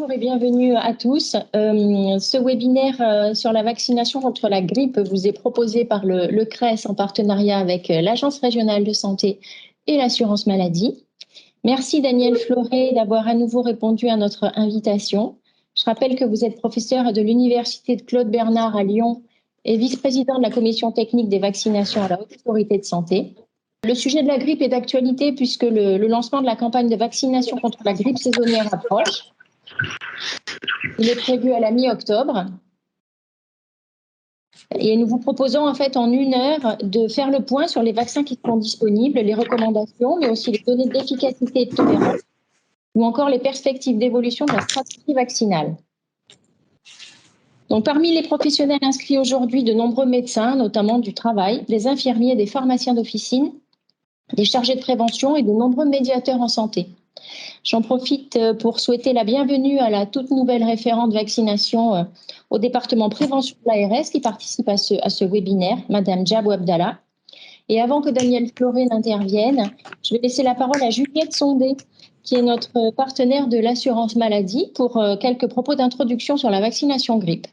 Bonjour et bienvenue à tous. Ce webinaire sur la vaccination contre la grippe vous est proposé par le CRES en partenariat avec l'Agence régionale de santé et l'assurance maladie. Merci Daniel Fleuret d'avoir à nouveau répondu à notre invitation. Je rappelle que vous êtes professeur de l'Université de Claude Bernard à Lyon et vice-président de la commission technique des vaccinations à la Haute Autorité de Santé. Le sujet de la grippe est d'actualité puisque le lancement de la campagne de vaccination contre la grippe saisonnière approche. Il est prévu à la mi-octobre. Et nous vous proposons en fait en 1 heure de faire le point sur les vaccins qui sont disponibles, les recommandations, mais aussi les données d'efficacité et de tolérance, ou encore les perspectives d'évolution de la stratégie vaccinale. Donc, parmi les professionnels inscrits aujourd'hui, de nombreux médecins, notamment du travail, des infirmiers, des pharmaciens d'officine, des chargés de prévention et de nombreux médiateurs en santé. J'en profite pour souhaiter la bienvenue à la toute nouvelle référente vaccination au département prévention de l'ARS qui participe à ce webinaire, Madame Djabou Abdallah. Et avant que Daniel Fleuret n'intervienne, je vais laisser la parole à Juliette Sondé, qui est notre partenaire de l'assurance maladie, pour quelques propos d'introduction sur la vaccination grippe.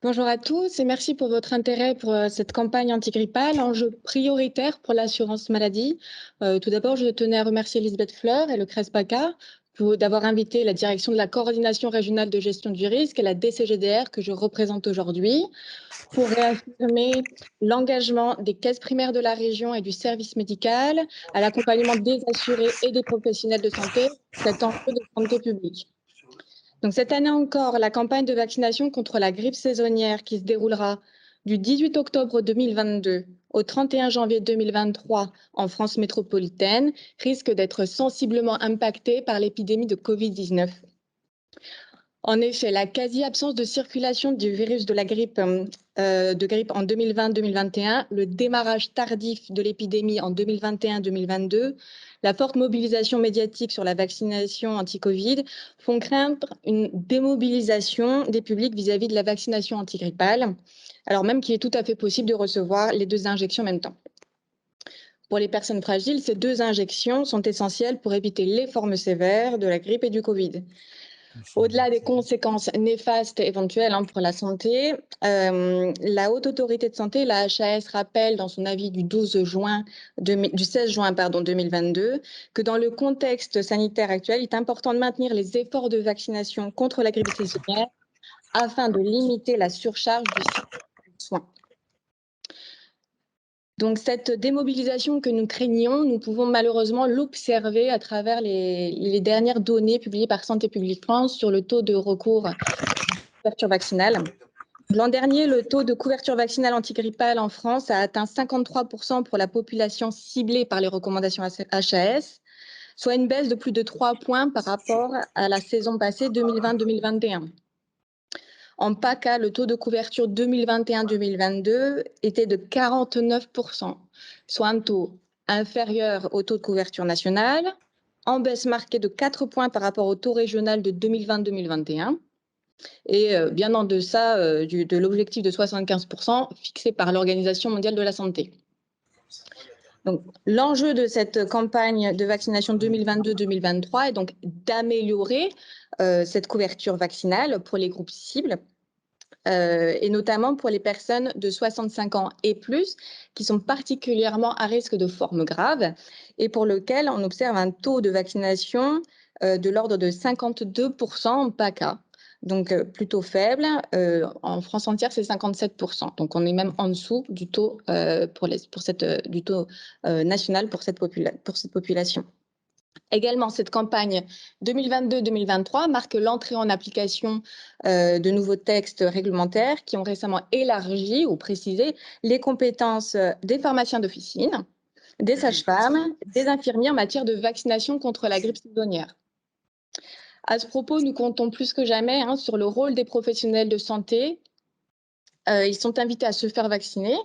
Bonjour à tous et merci pour votre intérêt pour cette campagne antigrippale, enjeu prioritaire pour l'assurance maladie. Tout d'abord, je tenais à remercier Elisabeth Fleur et le CRES-PACA d'avoir invité la direction de la coordination régionale de gestion du risque et la DCGDR que je représente aujourd'hui pour réaffirmer l'engagement des caisses primaires de la région et du service médical à l'accompagnement des assurés et des professionnels de santé, cet enjeu de santé publique. Donc, cette année encore, la campagne de vaccination contre la grippe saisonnière qui se déroulera du 18 octobre 2022 au 31 janvier 2023 en France métropolitaine risque d'être sensiblement impactée par l'épidémie de Covid-19. En effet, la quasi-absence de circulation du virus de la grippe, en 2020-2021, le démarrage tardif de l'épidémie en 2021-2022, la forte mobilisation médiatique sur la vaccination anti-Covid font craindre une démobilisation des publics vis-à-vis de la vaccination antigrippale, alors même qu'il est tout à fait possible de recevoir les 2 injections en même temps. Pour les personnes fragiles, ces 2 injections sont essentielles pour éviter les formes sévères de la grippe et du Covid. Au-delà des conséquences néfastes éventuelles pour la santé, la Haute Autorité de Santé, la HAS, rappelle dans son avis du 16 juin 2022 que dans le contexte sanitaire actuel, il est important de maintenir les efforts de vaccination contre la grippe saisonnière afin de limiter la surcharge du système de soins. Donc, cette démobilisation que nous craignons, nous pouvons malheureusement l'observer à travers les dernières données publiées par Santé publique France sur le taux de recours à la couverture vaccinale. L'an dernier, le taux de couverture vaccinale antigrippale en France a atteint 53% pour la population ciblée par les recommandations HAS, soit une baisse de plus de 3 points par rapport à la saison passée 2020-2021. En PACA, le taux de couverture 2021-2022 était de 49%, soit un taux inférieur au taux de couverture national, en baisse marquée de 4 points par rapport au taux régional de 2020-2021, et bien en deçà de l'objectif de 75% fixé par l'Organisation mondiale de la santé. Donc, l'enjeu de cette campagne de vaccination 2022-2023 est donc d'améliorer cette couverture vaccinale pour les groupes cibles, et notamment pour les personnes de 65 ans et plus, qui sont particulièrement à risque de formes graves, et pour lequel on observe un taux de vaccination de l'ordre de 52% en PACA. Donc, plutôt faible. En France entière, c'est 57%. Donc, on est même en dessous du taux, du taux national pour cette population. Également, cette campagne 2022-2023 marque l'entrée en application de nouveaux textes réglementaires qui ont récemment élargi ou précisé les compétences des pharmaciens d'officine, des sages-femmes, des infirmiers en matière de vaccination contre la grippe saisonnière. À ce propos, nous comptons plus que jamais sur le rôle des professionnels de santé. Ils sont invités à se faire vacciner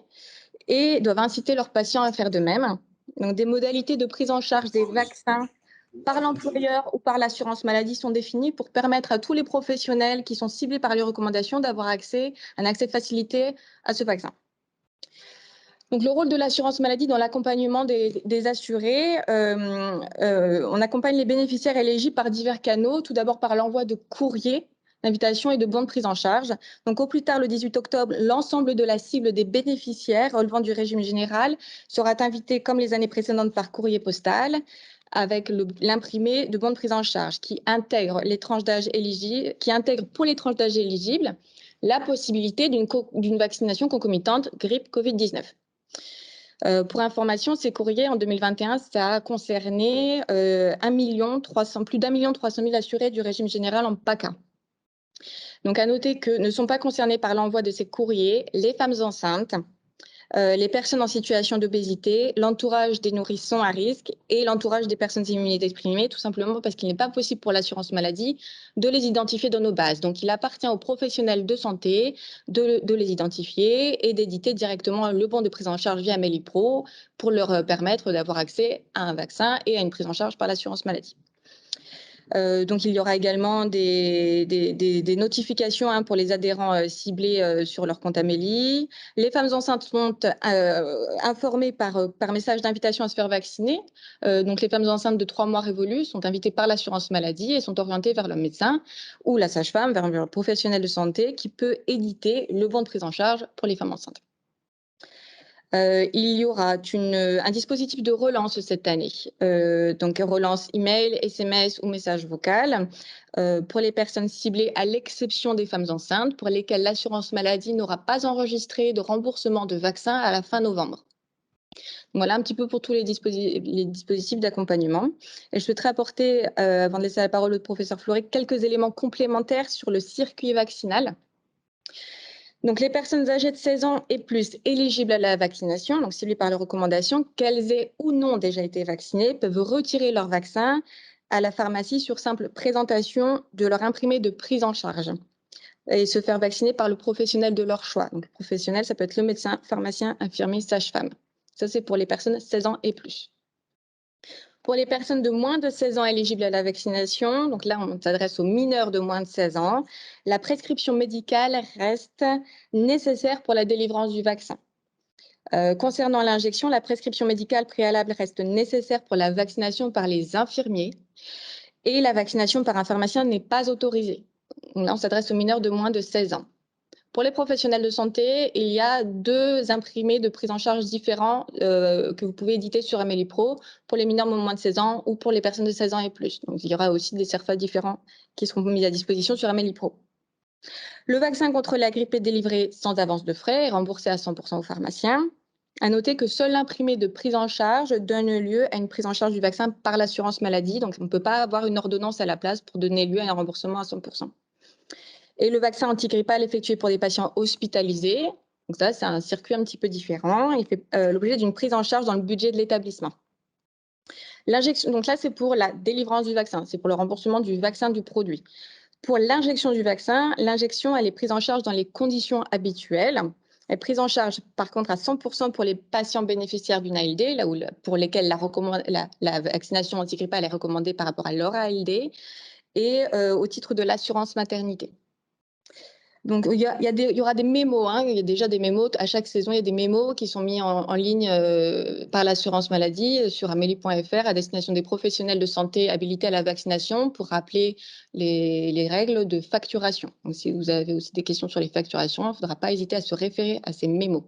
et doivent inciter leurs patients à faire de même. Donc, des modalités de prise en charge des vaccins par l'employeur ou par l'assurance maladie sont définies pour permettre à tous les professionnels qui sont ciblés par les recommandations d'avoir un accès facilité à ce vaccin. Donc, le rôle de l'assurance maladie dans l'accompagnement des assurés, on accompagne les bénéficiaires éligibles par divers canaux. Tout d'abord par l'envoi de courriers d'invitation et de bons de prise en charge. Donc, au plus tard, le 18 octobre, l'ensemble de la cible des bénéficiaires relevant du régime général sera invité, comme les années précédentes, par courrier postal, avec l'imprimé de bons de prise en charge qui intègre les tranches d'âge éligibles, qui intègre pour les tranches d'âge éligibles la possibilité d'une vaccination concomitante grippe Covid-19. Pour information, ces courriers en 2021, ça a concerné plus d'1,3 million assurés du régime général en PACA. Donc, à noter que ne sont pas concernés par l'envoi de ces courriers les femmes enceintes, les personnes en situation d'obésité, l'entourage des nourrissons à risque et l'entourage des personnes immunodéprimées, tout simplement parce qu'il n'est pas possible pour l'assurance maladie de les identifier dans nos bases. Donc, il appartient aux professionnels de santé de les identifier et d'éditer directement le bon de prise en charge via MailyPro pour leur permettre d'avoir accès à un vaccin et à une prise en charge par l'assurance maladie. Donc, il y aura également des notifications pour les adhérents ciblés sur leur compte Amélie. Les femmes enceintes sont informées par message d'invitation à se faire vacciner. Donc, les femmes enceintes de 3 mois révolus sont invitées par l'assurance maladie et sont orientées vers le médecin ou la sage-femme, vers un professionnel de santé qui peut éditer le bon de prise en charge pour les femmes enceintes. Il y aura un dispositif de relance cette année, donc relance email, SMS ou message vocal pour les personnes ciblées à l'exception des femmes enceintes pour lesquelles l'assurance maladie n'aura pas enregistré de remboursement de vaccin à la fin novembre. Voilà un petit peu pour tous les dispositifs d'accompagnement. Et je souhaiterais apporter, avant de laisser la parole au professeur Fleuret, quelques éléments complémentaires sur le circuit vaccinal. Donc, les personnes âgées de 16 ans et plus éligibles à la vaccination, donc ciblées par les recommandations, qu'elles aient ou non déjà été vaccinées, peuvent retirer leur vaccin à la pharmacie sur simple présentation de leur imprimé de prise en charge et se faire vacciner par le professionnel de leur choix. Donc, le professionnel, ça peut être le médecin, pharmacien, infirmier, sage-femme. Ça, c'est pour les personnes 16 ans et plus. Pour les personnes de moins de 16 ans éligibles à la vaccination, donc là, on s'adresse aux mineurs de moins de 16 ans, la prescription médicale reste nécessaire pour la délivrance du vaccin. Concernant l'injection, la prescription médicale préalable reste nécessaire pour la vaccination par les infirmiers et la vaccination par un pharmacien n'est pas autorisée. Là, on s'adresse aux mineurs de moins de 16 ans. Pour les professionnels de santé, il y a 2 imprimés de prise en charge différents que vous pouvez éditer sur Amélie Pro pour les mineurs de moins de 16 ans ou pour les personnes de 16 ans et plus. Donc, il y aura aussi des CERFA différents qui seront mis à disposition sur Amélie Pro. Le vaccin contre la grippe est délivré sans avance de frais et remboursé à 100% aux pharmaciens. À noter que seul l'imprimé de prise en charge donne lieu à une prise en charge du vaccin par l'assurance maladie. Donc, on ne peut pas avoir une ordonnance à la place pour donner lieu à un remboursement à 100%. Et le vaccin antigrippal effectué pour des patients hospitalisés, donc ça, c'est un circuit un petit peu différent. Il fait l'objet d'une prise en charge dans le budget de l'établissement. L'injection, donc là, c'est pour la délivrance du vaccin, c'est pour le remboursement du vaccin du produit. Pour l'injection du vaccin, l'injection, elle est prise en charge dans les conditions habituelles. Elle est prise en charge, par contre, à 100% pour les patients bénéficiaires d'une ALD, là où, pour lesquels la vaccination antigrippale est recommandée par rapport à leur ALD, et au titre de l'assurance maternité. Donc, il y aura des mémos, il y a déjà des mémos. À chaque saison, il y a des mémos qui sont mis en ligne par l'assurance maladie sur amélie.fr à destination des professionnels de santé habilités à la vaccination pour rappeler les règles de facturation. Donc, si vous avez aussi des questions sur les facturations, il ne faudra pas hésiter à se référer à ces mémos.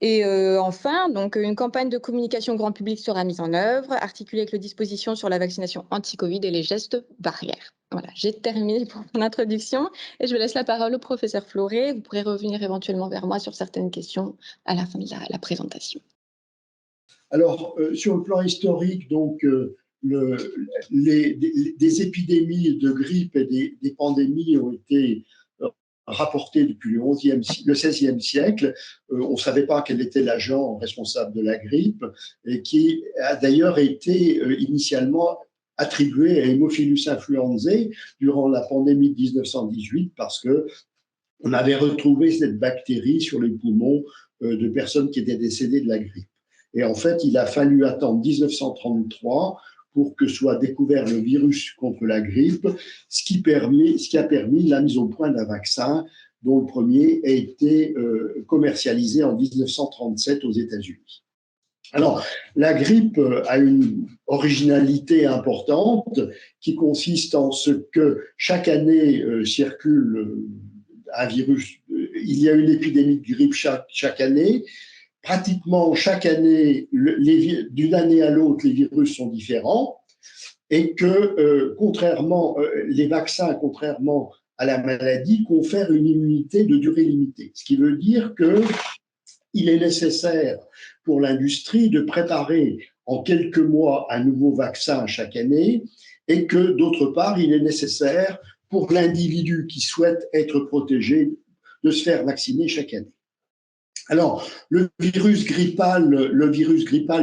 Et enfin, donc, une campagne de communication grand public sera mise en œuvre, articulée avec les dispositions sur la vaccination anti-Covid et les gestes barrières. Voilà, j'ai terminé pour mon introduction et je vous laisse la parole au professeur Fleuret. Vous pourrez revenir éventuellement vers moi sur certaines questions à la fin de la présentation. Alors, sur le plan historique, donc, des épidémies de grippe et des pandémies ont été rapportées depuis le XVIe siècle. On ne savait pas quel était l'agent responsable de la grippe et qui a d'ailleurs été initialement attribué à Haemophilus influenzae durant la pandémie de 1918 parce que on avait retrouvé cette bactérie sur les poumons de personnes qui étaient décédées de la grippe. Et en fait, il a fallu attendre 1933 pour que soit découvert le virus contre la grippe, ce qui a permis la mise au point d'un vaccin dont le premier a été commercialisé en 1937 aux États-Unis. Alors, la grippe a une originalité importante qui consiste en ce que chaque année circule un virus. Il y a une épidémie de grippe chaque année. Pratiquement chaque année, d'une année à l'autre, les virus sont différents et que, les vaccins, contrairement à la maladie, confèrent une immunité de durée limitée. Ce qui veut dire qu'il est nécessaire pour l'industrie de préparer en quelques mois un nouveau vaccin chaque année et que, d'autre part, il est nécessaire pour l'individu qui souhaite être protégé de se faire vacciner chaque année. Alors, le virus grippal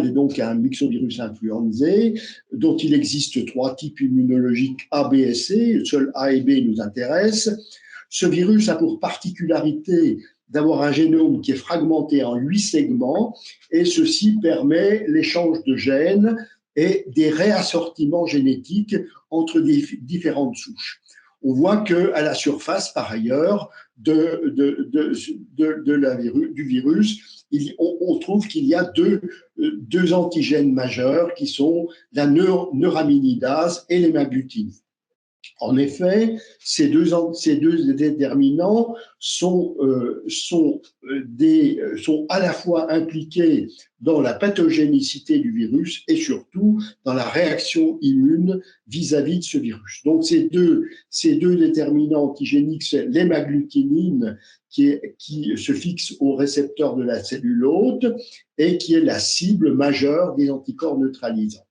est donc un myxovirus influenzae dont il existe 3 types immunologiques A, B et C. Seuls A et B nous intéressent. Ce virus a pour particularité d'avoir un génome qui est fragmenté en 8 segments et ceci permet l'échange de gènes et des réassortiments génétiques entre différentes souches. On voit qu'à la surface, par ailleurs, du virus, on trouve qu'il y a deux antigènes majeurs qui sont la neuraminidase et l'hémagglutinine. En effet, ces deux déterminants sont à la fois impliqués dans la pathogénicité du virus et surtout dans la réaction immune vis-à-vis de ce virus. Donc, ces deux déterminants antigéniques, c'est l'hémagglutinine qui se fixe au récepteur de la cellule hôte et qui est la cible majeure des anticorps neutralisants.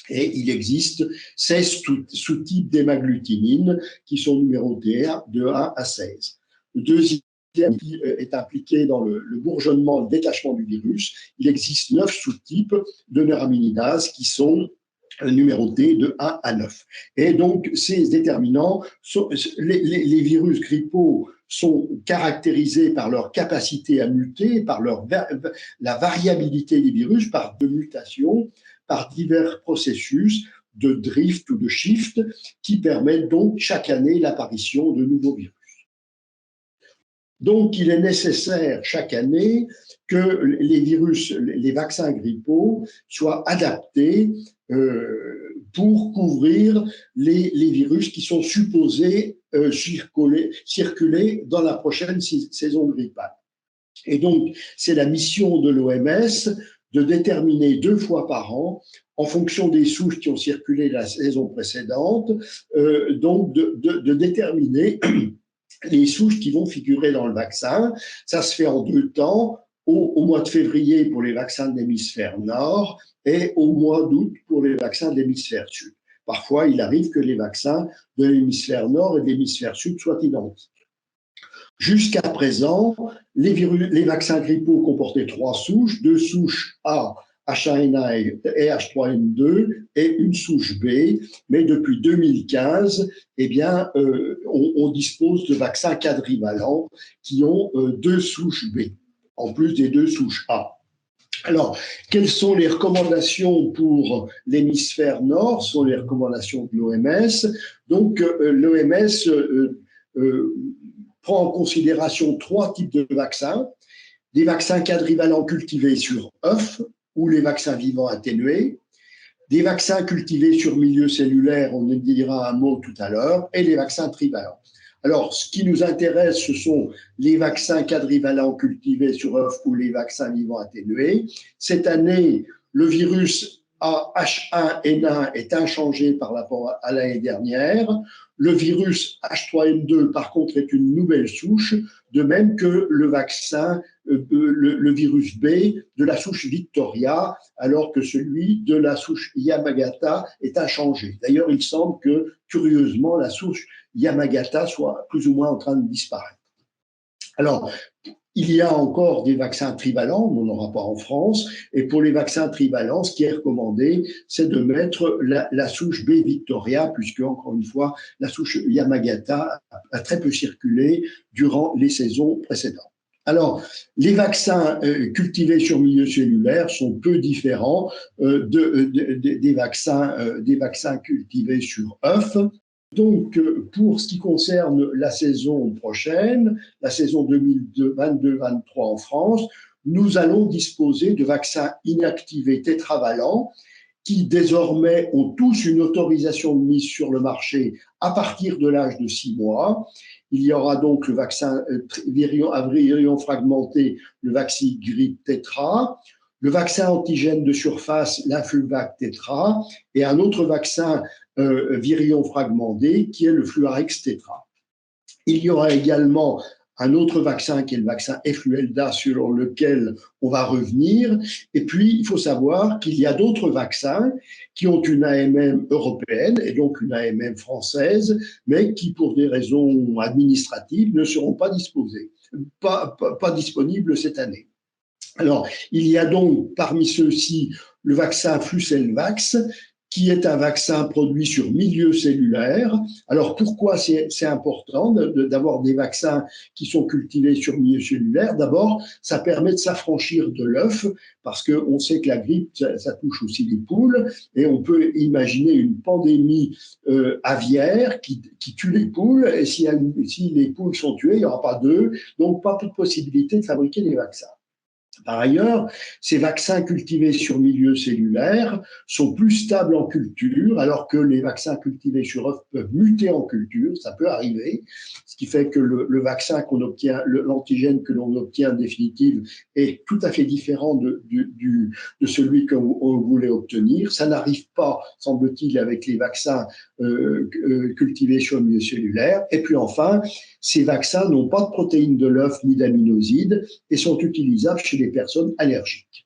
Et il existe 16 sous-types d'hémagglutinine qui sont numérotés de 1 à 16. Le deuxième qui est impliqué dans le bourgeonnement, le détachement du virus. Il existe 9 sous-types de neuraminidase qui sont numérotés de 1 à 9. Et donc, ces déterminants, les virus grippaux sont caractérisés par leur capacité à muter, par la variabilité des virus, par de mutations, par divers processus de drift ou de shift qui permettent donc chaque année l'apparition de nouveaux virus. Donc, il est nécessaire chaque année que les vaccins grippaux soient adaptés pour couvrir les virus qui sont supposés circuler dans la prochaine saison grippale. Et donc, c'est la mission de l'OMS de déterminer 2 fois par an, en fonction des souches qui ont circulé la saison précédente, donc de déterminer les souches qui vont figurer dans le vaccin. Ça se fait en 2 temps, au mois de février pour les vaccins de l'hémisphère nord et au mois d'août pour les vaccins de l'hémisphère sud. Parfois, il arrive que les vaccins de l'hémisphère nord et de l'hémisphère sud soient identiques. Jusqu'à présent, les vaccins grippaux comportaient 3 souches, 2 souches A, H1N1 et H3N2 et une souche B. Mais depuis 2015, on dispose de vaccins quadrivalents qui ont 2 souches B, en plus des 2 souches A. Alors, quelles sont les recommandations pour l'hémisphère nord? Ce sont les recommandations de l'OMS. Donc, l'OMS prend en considération 3 types de vaccins. Des vaccins quadrivalents cultivés sur œufs ou les vaccins vivants atténués, des vaccins cultivés sur milieu cellulaire, on en dira un mot tout à l'heure, et les vaccins trivalents. Alors, ce qui nous intéresse, ce sont les vaccins quadrivalents cultivés sur œufs ou les vaccins vivants atténués. Cette année, le virus H1N1 est inchangé par rapport à l'année dernière. Le virus H3N2, par contre, est une nouvelle souche, de même que le vaccin, le virus B de la souche Victoria, alors que celui de la souche Yamagata est inchangé. D'ailleurs, il semble que, curieusement, la souche Yamagata soit plus ou moins en train de disparaître. Alors, il y a encore des vaccins trivalents, on n'en aura pas en France, et pour les vaccins trivalents, ce qui est recommandé, c'est de mettre la souche B Victoria, puisque, encore une fois, la souche Yamagata a très peu circulé durant les saisons précédentes. Alors, les vaccins cultivés sur milieu cellulaire sont peu différents des vaccins cultivés sur œufs. Donc, pour ce qui concerne la saison prochaine, la saison 2022-23 en France, nous allons disposer de vaccins inactivés tétravalents qui désormais ont tous une autorisation de mise sur le marché à partir de l'âge de 6 mois. Il y aura donc le vaccin à virion fragmenté, le vaccin grippe tétra, le vaccin antigène de surface, l'Influvac tétra, et un autre vaccin virion fragmenté qui est le Fluarix tétra. Il y aura également un autre vaccin qui est le vaccin Efluelda sur lequel on va revenir. Et puis, il faut savoir qu'il y a d'autres vaccins qui ont une AMM européenne et donc une AMM française, mais qui, pour des raisons administratives, ne seront pas disponibles cette année. Alors, il y a donc parmi ceux-ci le vaccin Flucelvax, qui est un vaccin produit sur milieu cellulaire. Alors, pourquoi c'est important d'avoir des vaccins qui sont cultivés sur milieu cellulaire? D'abord, ça permet de s'affranchir de l'œuf, parce qu'on sait que la grippe, ça touche aussi les poules, et on peut imaginer une pandémie aviaire qui tue les poules, et si les poules sont tuées, il n'y aura pas d'œufs, donc pas de possibilité de fabriquer des vaccins. Par ailleurs, ces vaccins cultivés sur milieu cellulaire sont plus stables en culture, alors que les vaccins cultivés sur œuf peuvent muter en culture, ça peut arriver, ce qui fait que le vaccin qu'on obtient, l'antigène que l'on obtient en définitive est tout à fait différent de celui qu'on voulait obtenir. Ça n'arrive pas, semble-t-il, avec les vaccins cultivés sur milieu cellulaire. Et puis enfin, ces vaccins n'ont pas de protéines de l'œuf ni d'aminosides et sont utilisables chez les personnes allergiques.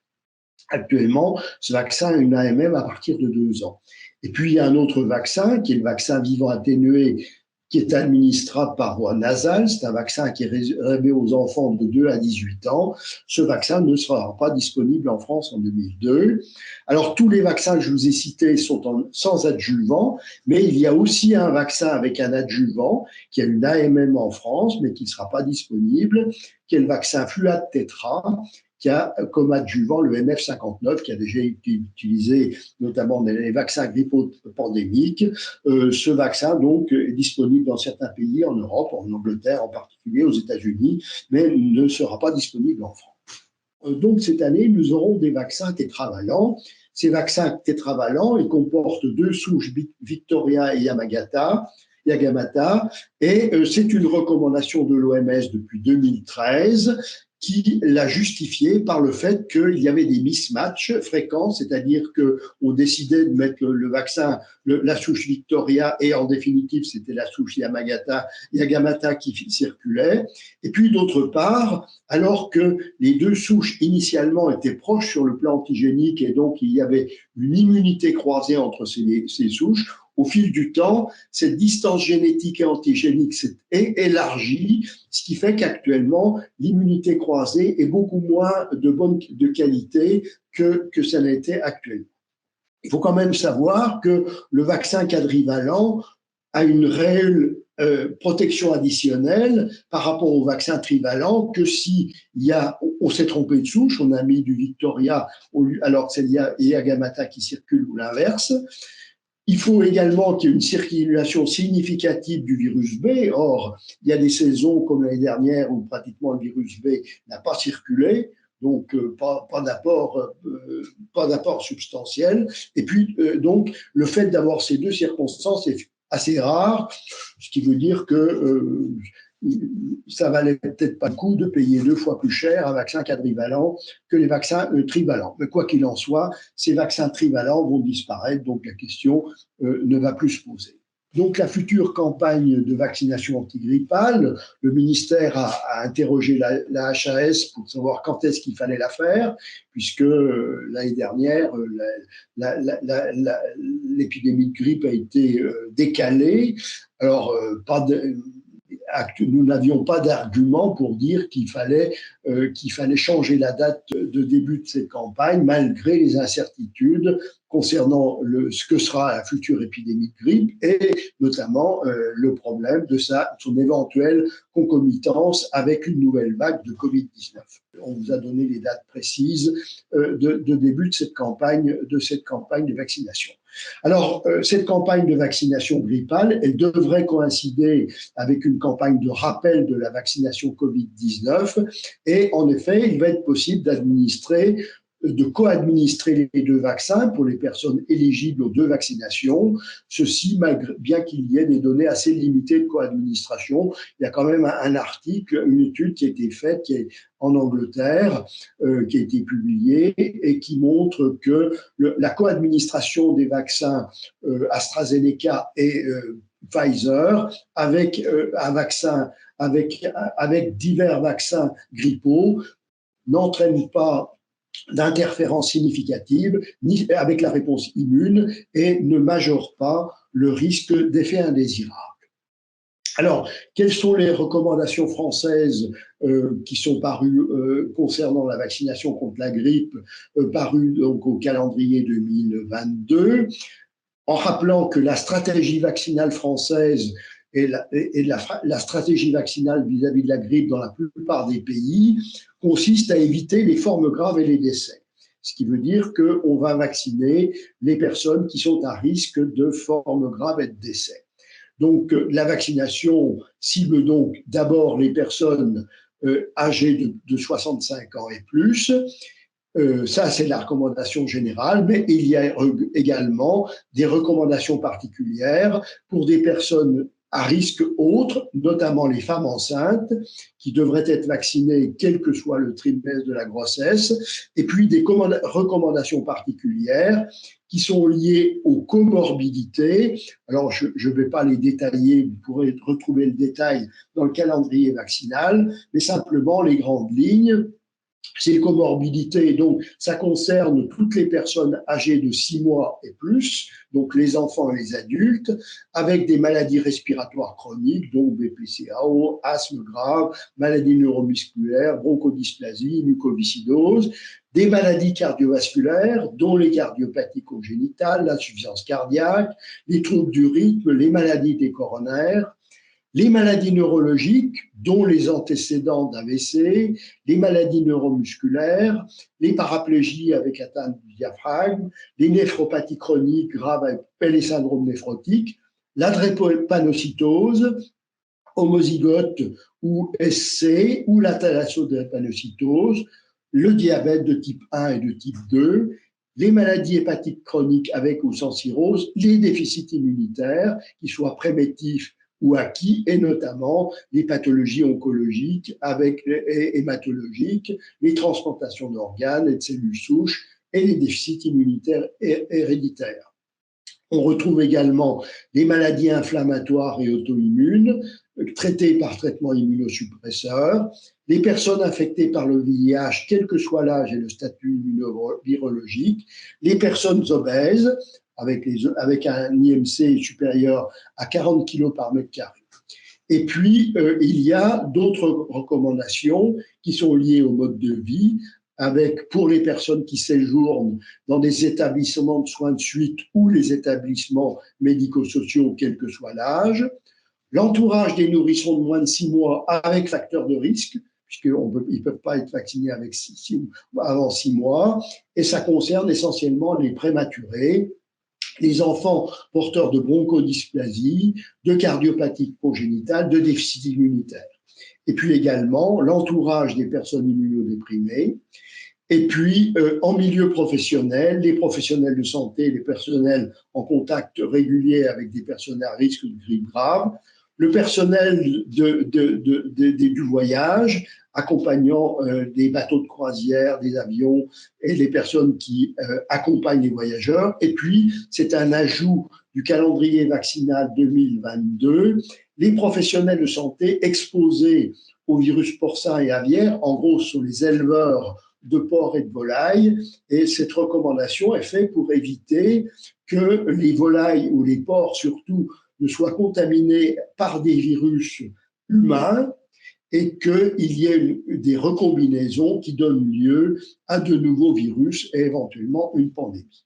Actuellement, ce vaccin a une AMM à partir de 2 ans. Et puis, il y a un autre vaccin, qui est le vaccin vivant atténué, qui est administrable par voie nasale. C'est un vaccin qui est réservé aux enfants de 2 à 18 ans. Ce vaccin ne sera pas disponible en France en 2002. Alors, tous les vaccins que je vous ai cités sont sans adjuvant, mais il y a aussi un vaccin avec un adjuvant qui a une AMM en France, mais qui ne sera pas disponible, qui est le vaccin Fluad Tétra, qui a comme adjuvant le MF59, qui a déjà été utilisé notamment dans les vaccins grippopandémiques. Ce vaccin, donc, est disponible dans certains pays, en Europe, en Angleterre en particulier, aux États-Unis, mais ne sera pas disponible en France. Donc, cette année, nous aurons des vaccins tétravalents. Ces vaccins tétravalents, ils comportent 2 souches Victoria et Yamagata, et c'est une recommandation de l'OMS depuis 2013 qui l'a justifié par le fait qu'il y avait des mismatchs fréquents, c'est-à-dire qu'on décidait de mettre le vaccin, la souche Victoria, et en définitive, c'était la souche Yamagata qui circulait. Et puis, d'autre part, alors que les 2 souches initialement étaient proches sur le plan antigénique et donc il y avait une immunité croisée entre ces souches, au fil du temps, cette distance génétique et antigénique s'est élargie, ce qui fait qu'actuellement, l'immunité croisée est beaucoup moins de qualité que ça n'était actuellement. Il faut quand même savoir que le vaccin quadrivalent a une réelle protection additionnelle par rapport au vaccin trivalent que si on s'est trompé de souche, on a mis du Victoria alors que c'est Yamagata qui circule ou l'inverse. Il faut également qu'il y ait une circulation significative du virus B. Or, il y a des saisons comme l'année dernière où pratiquement le virus B n'a pas circulé, donc pas d'apport substantiel. Et puis, donc, le fait d'avoir ces 2 circonstances est assez rare, ce qui veut dire que ça valait peut-être pas le coup de payer 2 fois plus cher un vaccin quadrivalent que les vaccins trivalents. Mais quoi qu'il en soit, ces vaccins trivalents vont disparaître, donc la question ne va plus se poser. Donc la future campagne de vaccination antigrippale, le ministère a interrogé la HAS pour savoir quand est-ce qu'il fallait la faire, puisque l'année dernière, l'épidémie de grippe a été décalée. Alors, nous n'avions pas d'argument pour dire qu'il fallait changer la date de début de cette campagne, malgré les incertitudes concernant ce que sera la future épidémie de grippe et notamment le problème de son éventuelle concomitance avec une nouvelle vague de Covid-19. On vous a donné les dates précises de début de cette campagne de vaccination. Alors, cette campagne de vaccination grippale, elle devrait coïncider avec une campagne de rappel de la vaccination Covid-19 et en effet, il va être possible de co-administrer les deux vaccins pour les personnes éligibles aux deux vaccinations. Ceci, bien qu'il y ait des données assez limitées de co-administration, il y a quand même un article, une étude qui a été faite, qui est en Angleterre, qui a été publiée et qui montre que la co-administration des vaccins AstraZeneca et Pfizer avec divers vaccins grippaux n'entraîne pas d'interférences significatives ni avec la réponse immune et ne majore pas le risque d'effets indésirables. Alors, quelles sont les recommandations françaises qui sont parues concernant la vaccination contre la grippe, parues donc au calendrier 2022, en rappelant que la stratégie vaccinale française et la stratégie vaccinale vis-à-vis de la grippe dans la plupart des pays consiste à éviter les formes graves et les décès. Ce qui veut dire qu'on va vacciner les personnes qui sont à risque de formes graves et de décès. Donc, la vaccination cible donc d'abord les personnes âgées de 65 ans et plus. Ça, c'est la recommandation générale, mais il y a également des recommandations particulières pour des personnes à risque autre, notamment les femmes enceintes, qui devraient être vaccinées quel que soit le trimestre de la grossesse, et puis des recommandations particulières qui sont liées aux comorbidités. Alors, je ne vais pas les détailler, vous pourrez retrouver le détail dans le calendrier vaccinal, mais simplement les grandes lignes. Ces comorbidités, donc, ça concerne toutes les personnes âgées de 6 mois et plus, donc les enfants et les adultes, avec des maladies respiratoires chroniques, donc BPCO, asthme grave, maladies neuromusculaires, bronchodysplasie, mucoviscidose, des maladies cardiovasculaires, dont les cardiopathies congénitales, l'insuffisance cardiaque, les troubles du rythme, les maladies des coronaires, les maladies neurologiques, dont les antécédents d'AVC, les maladies neuromusculaires, les paraplégies avec atteinte du diaphragme, les néphropathies chroniques graves et les syndromes néphrotiques, la drépanocytose, homozygote ou SC, ou la thalassodrépanocytose, le diabète de type 1 et de type 2, les maladies hépatiques chroniques avec ou sans cirrhose, les déficits immunitaires, qu'ils soient prémétifs ou acquis, et notamment les pathologies oncologiques et hématologiques, les transplantations d'organes et de cellules souches et les déficits immunitaires héréditaires. On retrouve également les maladies inflammatoires et auto-immunes traitées par traitement immunosuppresseur, les personnes infectées par le VIH, quel que soit l'âge et le statut immunovirologique, les personnes obèses, avec un IMC supérieur à 40 kg par mètre carré. Et puis, il y a d'autres recommandations qui sont liées au mode de vie, pour les personnes qui séjournent dans des établissements de soins de suite ou les établissements médico-sociaux, quel que soit l'âge, l'entourage des nourrissons de moins de 6 mois avec facteur de risque, puisqu'ils ne peuvent pas être vaccinés avant 6 mois, et ça concerne essentiellement les prématurés, les enfants porteurs de bronchodysplasie, de cardiopathie congénitale, de déficit immunitaire. Et puis également l'entourage des personnes immunodéprimées. Et puis, en milieu professionnel, les professionnels de santé, les personnels en contact régulier avec des personnes à risque de grippe grave, le personnel du voyage, accompagnant des bateaux de croisière, des avions et les personnes qui accompagnent les voyageurs. Et puis, c'est un ajout du calendrier vaccinal 2022, les professionnels de santé exposés au virus porcin et aviaire, en gros, sont les éleveurs de porcs et de volailles. Et cette recommandation est faite pour éviter que les volailles ou les porcs, surtout, ne soient contaminés par des virus humains et qu'il y ait des recombinaisons qui donnent lieu à de nouveaux virus et éventuellement une pandémie.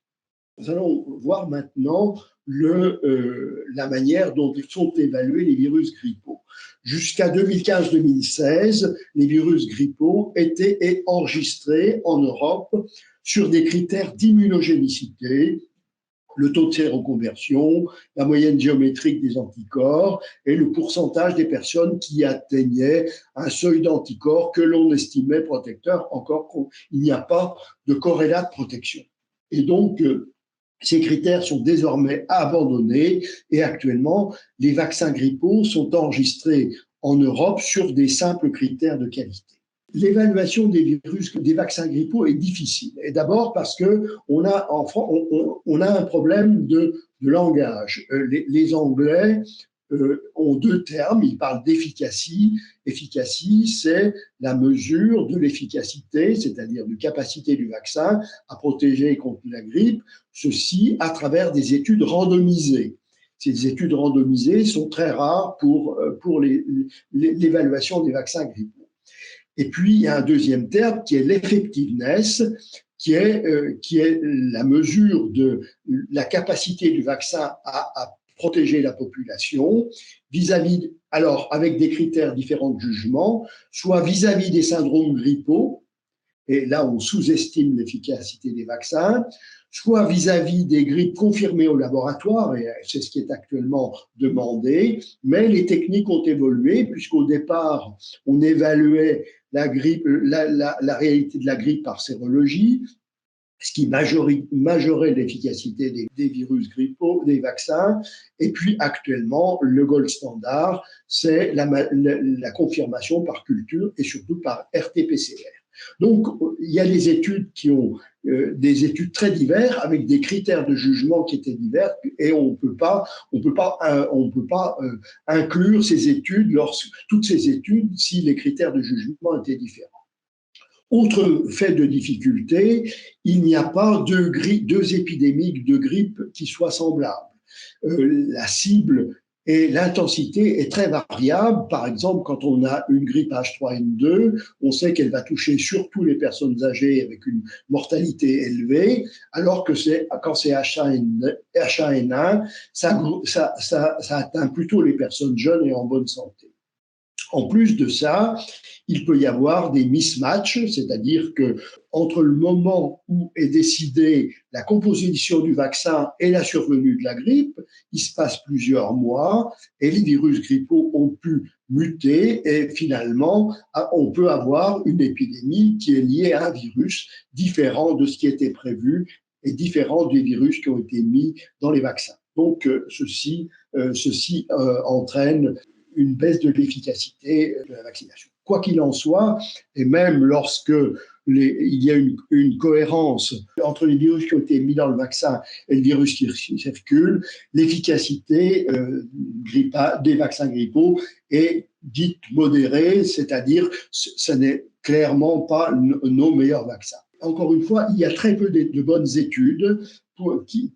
Nous allons voir maintenant la manière dont sont évalués les virus grippaux. Jusqu'à 2015-2016, les virus grippaux étaient enregistrés en Europe sur des critères d'immunogénicité, le taux de séroconversion, la moyenne géométrique des anticorps et le pourcentage des personnes qui atteignaient un seuil d'anticorps que l'on estimait protecteur, encore qu'il n'y a pas de corrélat de protection. Et donc, ces critères sont désormais abandonnés et actuellement, les vaccins grippaux sont enregistrés en Europe sur des simples critères de qualité. L'évaluation des virus, des vaccins grippaux est difficile. Et d'abord parce qu'on a en France, on a un problème de langage. Les Anglais ont deux termes. Ils parlent d'efficacy. Efficacy, c'est la mesure de l'efficacité, c'est-à-dire de capacité du vaccin à protéger contre la grippe, ceci à travers des études randomisées. Ces études randomisées sont très rares pour l'évaluation des vaccins grippaux. Et puis, il y a un deuxième terme qui est l'effectiveness, qui est la mesure de la capacité du vaccin à protéger la population vis-à-vis, alors avec des critères différents de jugement, soit vis-à-vis des syndromes grippaux, et là on sous-estime l'efficacité des vaccins, soit vis-à-vis des grippes confirmées au laboratoire, et c'est ce qui est actuellement demandé, mais les techniques ont évolué, puisqu'au départ, on évaluait la réalité de la grippe par sérologie, ce qui majorait l'efficacité des virus grippaux, des vaccins. Et puis actuellement, le gold standard, c'est la confirmation par culture et surtout par RT-PCR. Donc, il y a des études qui ont des études très diverses avec des critères de jugement qui étaient divers et on peut pas inclure ces études, toutes ces études, si les critères de jugement étaient différents. Autre fait de difficulté, il n'y a pas deux épidémies de grippe qui soient semblables. La cible et l'intensité est très variable. Par exemple, quand on a une grippe H3N2, on sait qu'elle va toucher surtout les personnes âgées avec une mortalité élevée, alors que quand c'est H1N1, ça atteint plutôt les personnes jeunes et en bonne santé. En plus de ça, il peut y avoir des mismatchs, c'est-à-dire que entre le moment où est décidée la composition du vaccin et la survenue de la grippe, il se passe plusieurs mois et les virus grippaux ont pu muter et finalement, on peut avoir une épidémie qui est liée à un virus différent de ce qui était prévu et différent des virus qui ont été mis dans les vaccins. Donc, ceci entraîne une baisse de l'efficacité de la vaccination. Quoi qu'il en soit, et même lorsque il y a une cohérence entre les virus qui ont été mis dans le vaccin et le virus qui circule, l'efficacité des vaccins grippaux est dite modérée, c'est-à-dire ce n'est clairement pas nos meilleurs vaccins. Encore une fois, il y a très peu de bonnes études qui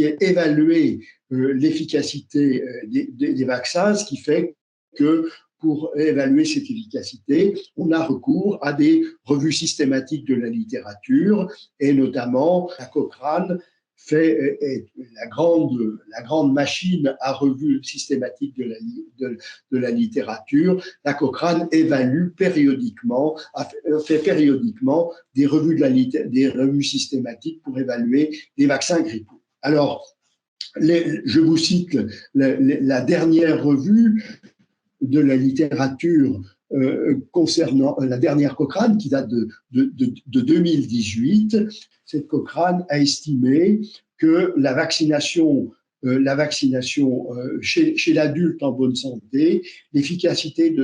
aient évalué l'efficacité des vaccins, ce qui fait que pour évaluer cette efficacité, on a recours à des revues systématiques de la littérature et notamment la Cochrane est la grande machine à revues systématiques de la littérature. La Cochrane évalue fait périodiquement des revues systématiques pour évaluer les vaccins grippaux. Alors, je vous cite la dernière revue de la littérature concernant la dernière Cochrane qui date de 2018. Cette Cochrane a estimé que la vaccination chez l'adulte en bonne santé, l'efficacité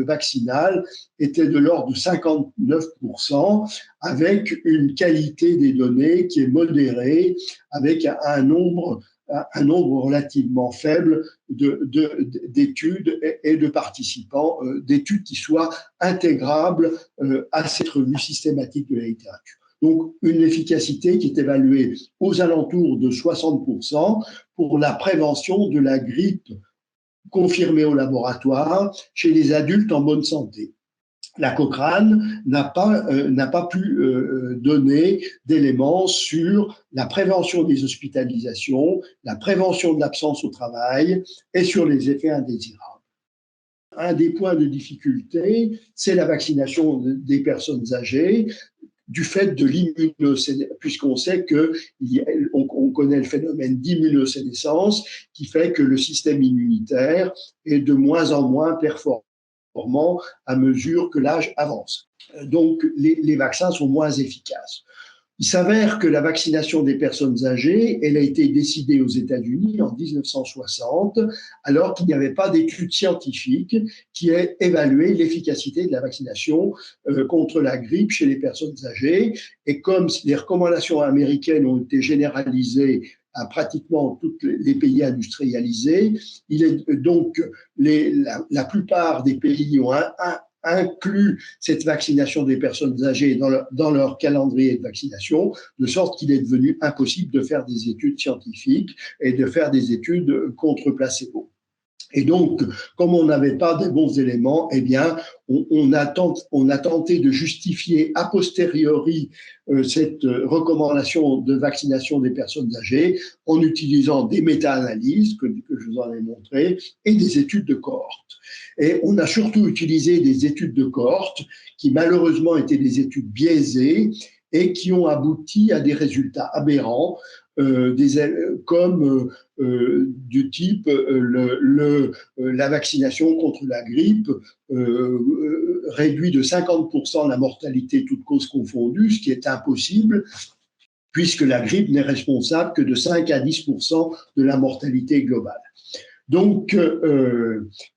vaccinale était de l'ordre de 59%, avec une qualité des données qui est modérée, avec un nombre relativement faible d'études et de participants, d'études qui soient intégrables à cette revue systématique de la littérature. Donc, une efficacité qui est évaluée aux alentours de 60% pour la prévention de la grippe confirmée au laboratoire chez les adultes en bonne santé. la Cochrane n'a pas pu donner d'éléments sur la prévention des hospitalisations, la prévention de l'absence au travail et sur les effets indésirables. Un des points de difficulté, c'est la vaccination des personnes âgées, du fait de l'immunosénescence, puisqu'on sait on connaît le phénomène d'immunosénescence qui fait que le système immunitaire est de moins en moins performant à mesure que l'âge avance. Donc, les vaccins sont moins efficaces. Il s'avère que la vaccination des personnes âgées, elle a été décidée aux États-Unis en 1960, alors qu'il n'y avait pas d'études scientifiques qui aient évalué l'efficacité de la vaccination contre la grippe chez les personnes âgées. Et comme les recommandations américaines ont été généralisées à pratiquement tous les pays industrialisés, la plupart des pays ont inclut cette vaccination des personnes âgées dans leur calendrier de vaccination, de sorte qu'il est devenu impossible de faire des études scientifiques et de faire des études contre placebo. Et donc, comme on n'avait pas de bons éléments, eh bien, on a tenté de justifier a posteriori cette recommandation de vaccination des personnes âgées en utilisant des méta-analyses que je vous en ai montré et des études de cohorte. Et on a surtout utilisé des études de cohorte qui malheureusement étaient des études biaisées et qui ont abouti à des résultats aberrants, comme du type la vaccination contre la grippe réduit de 50% la mortalité toutes causes confondues, ce qui est impossible puisque la grippe n'est responsable que de 5 à 10% de la mortalité globale. Donc,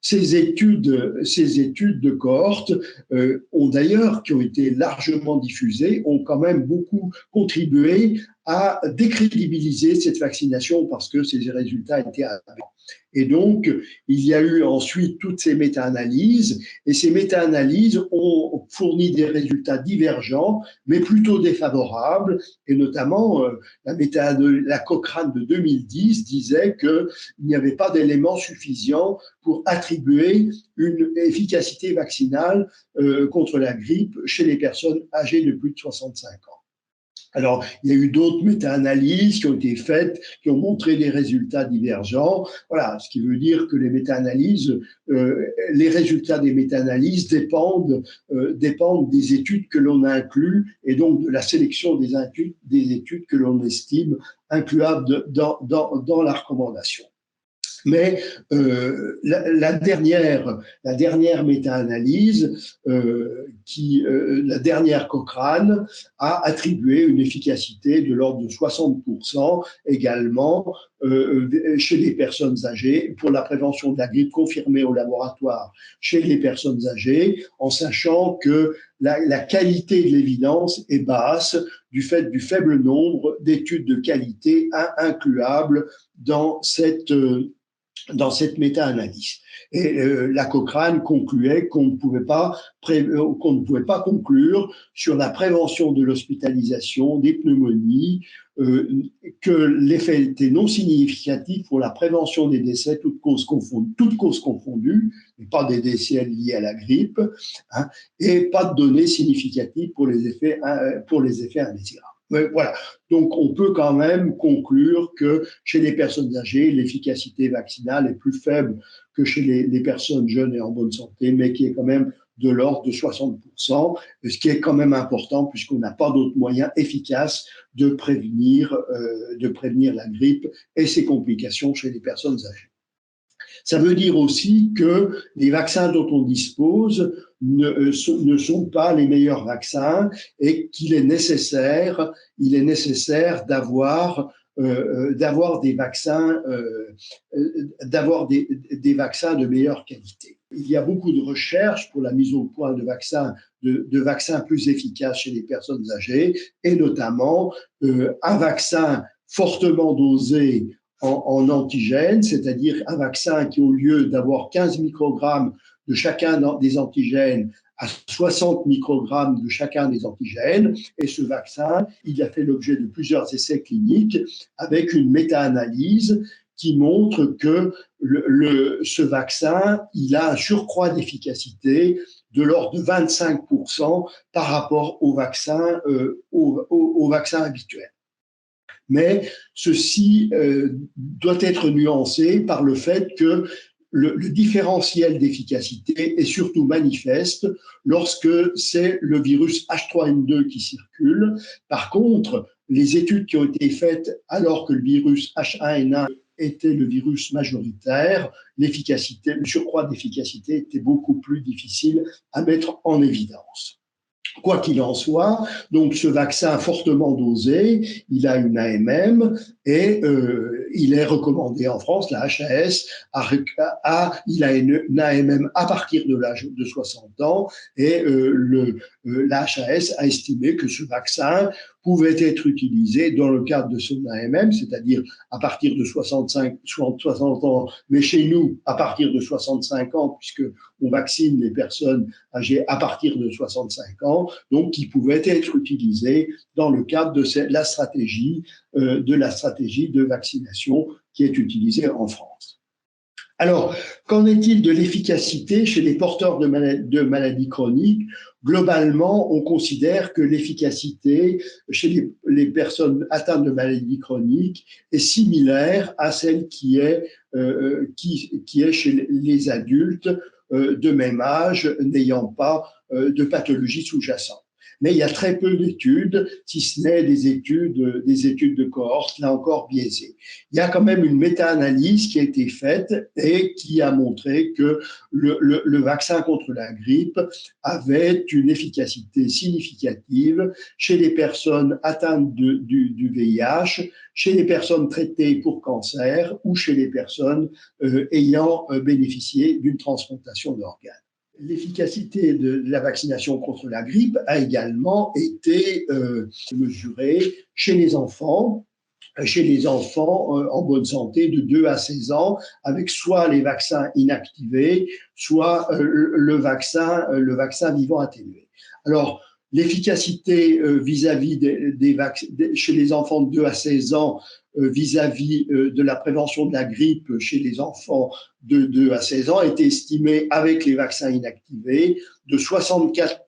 ces études de cohorte qui ont été largement diffusées, ont quand même beaucoup contribué à décrédibiliser cette vaccination parce que ces résultats étaient aberrants. Et donc, il y a eu ensuite toutes ces méta-analyses, et ces méta-analyses ont fourni des résultats divergents, mais plutôt défavorables, et notamment la Cochrane de 2010 disait qu'il n'y avait pas d'éléments suffisants pour attribuer une efficacité vaccinale contre la grippe chez les personnes âgées de plus de 65 ans. Alors, il y a eu d'autres méta-analyses qui ont été faites, qui ont montré des résultats divergents. Voilà, ce qui veut dire que les méta-analyses, les résultats des méta-analyses dépendent des études que l'on inclut et donc de la sélection des études que l'on estime incluables dans la recommandation. Mais la dernière méta-analyse, la dernière Cochrane, a attribué une efficacité de l'ordre de 60% également chez les personnes âgées pour la prévention de la grippe confirmée au laboratoire chez les personnes âgées, en sachant que la qualité de l'évidence est basse du fait du faible nombre d'études de qualité incluables dans cette méta-analyse. Et la Cochrane concluait qu'on ne pouvait pas conclure sur la prévention de l'hospitalisation, des pneumonies, que l'effet était non significatif pour la prévention des décès, toutes causes confondues, et pas des décès liés à la grippe, et pas de données significatives pour les effets indésirables. Mais voilà. Donc, on peut quand même conclure que chez les personnes âgées, l'efficacité vaccinale est plus faible que chez les personnes jeunes et en bonne santé, mais qui est quand même de l'ordre de 60%, ce qui est quand même important puisqu'on n'a pas d'autres moyens efficaces de prévenir la grippe et ses complications chez les personnes âgées. Ça veut dire aussi que les vaccins dont on dispose ne sont pas les meilleurs vaccins et qu'il est nécessaire d'avoir des vaccins de meilleure qualité. Il y a beaucoup de recherches pour la mise au point de vaccins plus efficaces chez les personnes âgées et notamment un vaccin fortement dosé en antigènes, c'est-à-dire un vaccin qui, au lieu d'avoir 15 microgrammes de chacun des antigènes, à 60 microgrammes de chacun des antigènes. Et ce vaccin, il a fait l'objet de plusieurs essais cliniques avec une méta-analyse qui montre que ce vaccin, il a un surcroît d'efficacité de l'ordre de 25% par rapport au vaccin habituel. Mais ceci doit être nuancé par le fait que le différentiel d'efficacité est surtout manifeste lorsque c'est le virus H3N2 qui circule. Par contre, les études qui ont été faites alors que le virus H1N1 était le virus majoritaire, l'efficacité, le surcroît d'efficacité était beaucoup plus difficile à mettre en évidence. Quoi qu'il en soit, donc ce vaccin fortement dosé, il a une AMM et il est recommandé en France, la HAS, il a une AMM à partir de l'âge de 60 ans et la HAS a estimé que ce vaccin pouvait être utilisé dans le cadre de son AMM, c'est-à-dire à partir de 60 ans, mais chez nous, à partir de 65 ans, puisque on vaccine les personnes âgées à partir de 65 ans, donc qui pouvait être utilisé dans le cadre de la stratégie de vaccination qui est utilisée en France. Alors, qu'en est-il de l'efficacité chez les porteurs de maladies chroniques? Globalement, on considère que l'efficacité chez les personnes atteintes de maladies chroniques est similaire à celle qui est chez les adultes de même âge n'ayant pas de pathologie sous-jacente. Mais il y a très peu d'études, si ce n'est des études de cohorte, là encore biaisées. Il y a quand même une méta-analyse qui a été faite et qui a montré que le vaccin contre la grippe avait une efficacité significative chez les personnes atteintes du VIH, chez les personnes traitées pour cancer ou chez les personnes ayant bénéficié d'une transplantation d'organes. L'efficacité de la vaccination contre la grippe a également été mesurée chez les enfants en bonne santé de 2 à 16 ans, avec soit les vaccins inactivés, soit le vaccin vivant atténué. Alors, l'efficacité vis-à-vis chez les enfants de 2 à 16 ans vis-à-vis de la prévention de la grippe chez les enfants de 2 à 16 ans a été estimée avec les vaccins inactivés de 64%.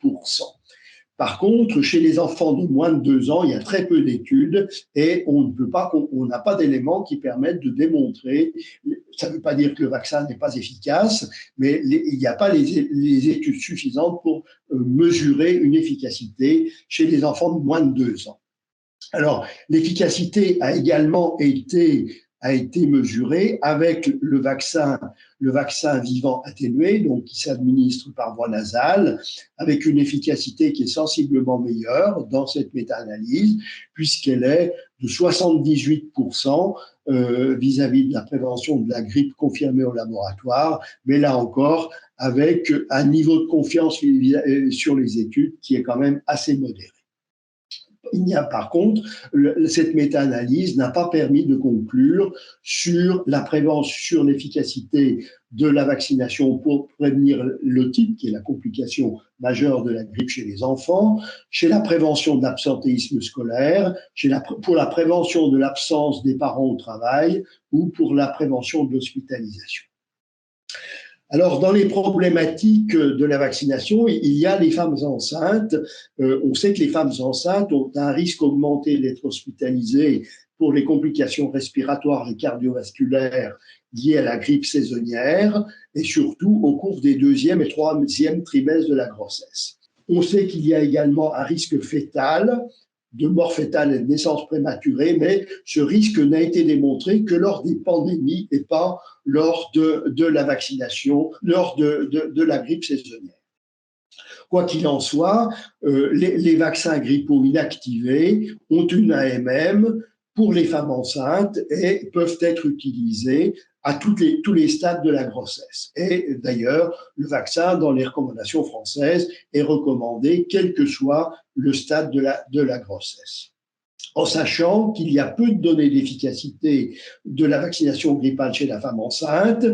Par contre, chez les enfants de moins de 2 ans, il y a très peu d'études et on n'a pas d'éléments qui permettent de démontrer. Ça ne veut pas dire que le vaccin n'est pas efficace, mais il n'y a pas les études suffisantes pour mesurer une efficacité chez les enfants de moins de 2 ans. Alors, l'efficacité a également été mesurée avec le vaccin vivant atténué, donc qui s'administre par voie nasale, avec une efficacité qui est sensiblement meilleure dans cette méta-analyse, puisqu'elle est de 78% vis-à-vis de la prévention de la grippe confirmée au laboratoire, mais là encore, avec un niveau de confiance sur les études qui est quand même assez modéré. Il n'y a par contre, cette méta-analyse n'a pas permis de conclure sur la prévention, sur l'efficacité de la vaccination pour prévenir l'otite, qui est la complication majeure de la grippe chez les enfants, chez la prévention de l'absentéisme scolaire, pour la prévention de l'absence des parents au travail ou pour la prévention de l'hospitalisation. Alors, dans les problématiques de la vaccination, il y a les femmes enceintes. On sait que les femmes enceintes ont un risque augmenté d'être hospitalisées pour les complications respiratoires et cardiovasculaires liées à la grippe saisonnière et surtout au cours des 2e et 3e trimestres de la grossesse. On sait qu'il y a également un risque fœtal, de mort fœtale et de naissance prématurée, mais ce risque n'a été démontré que lors des pandémies et pas lors de la vaccination, lors de la grippe saisonnière. Quoi qu'il en soit, les vaccins grippaux inactivés ont une AMM pour les femmes enceintes et peuvent être utilisés à tous les stades de la grossesse. Et d'ailleurs, le vaccin, dans les recommandations françaises, est recommandé quel que soit le stade de la grossesse. En sachant qu'il y a peu de données d'efficacité de la vaccination grippale chez la femme enceinte,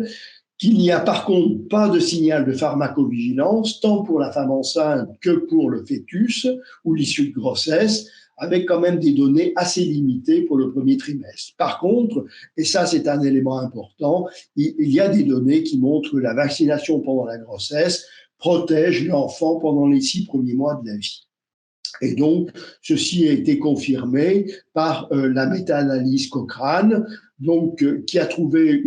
qu'il n'y a par contre pas de signal de pharmacovigilance, tant pour la femme enceinte que pour le fœtus ou l'issue de grossesse, avec quand même des données assez limitées pour le premier trimestre. Par contre, et ça c'est un élément important, il y a des données qui montrent que la vaccination pendant la grossesse protège l'enfant pendant les 6 premiers mois de la vie. Et donc, ceci a été confirmé par la méta-analyse Cochrane, donc, qui a trouvé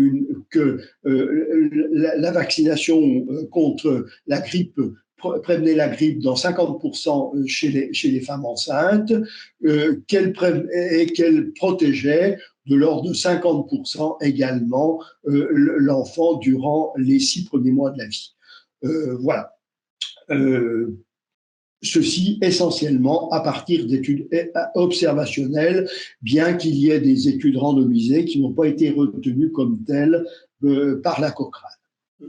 que la vaccination contre la grippe prévenait la grippe dans 50% chez les femmes enceintes, qu'elle protégeait de l'ordre de 50% également l'enfant durant les 6 premiers mois de la vie. Voilà. Ceci essentiellement à partir d'études observationnelles, bien qu'il y ait des études randomisées qui n'ont pas été retenues comme telles par la Cochrane.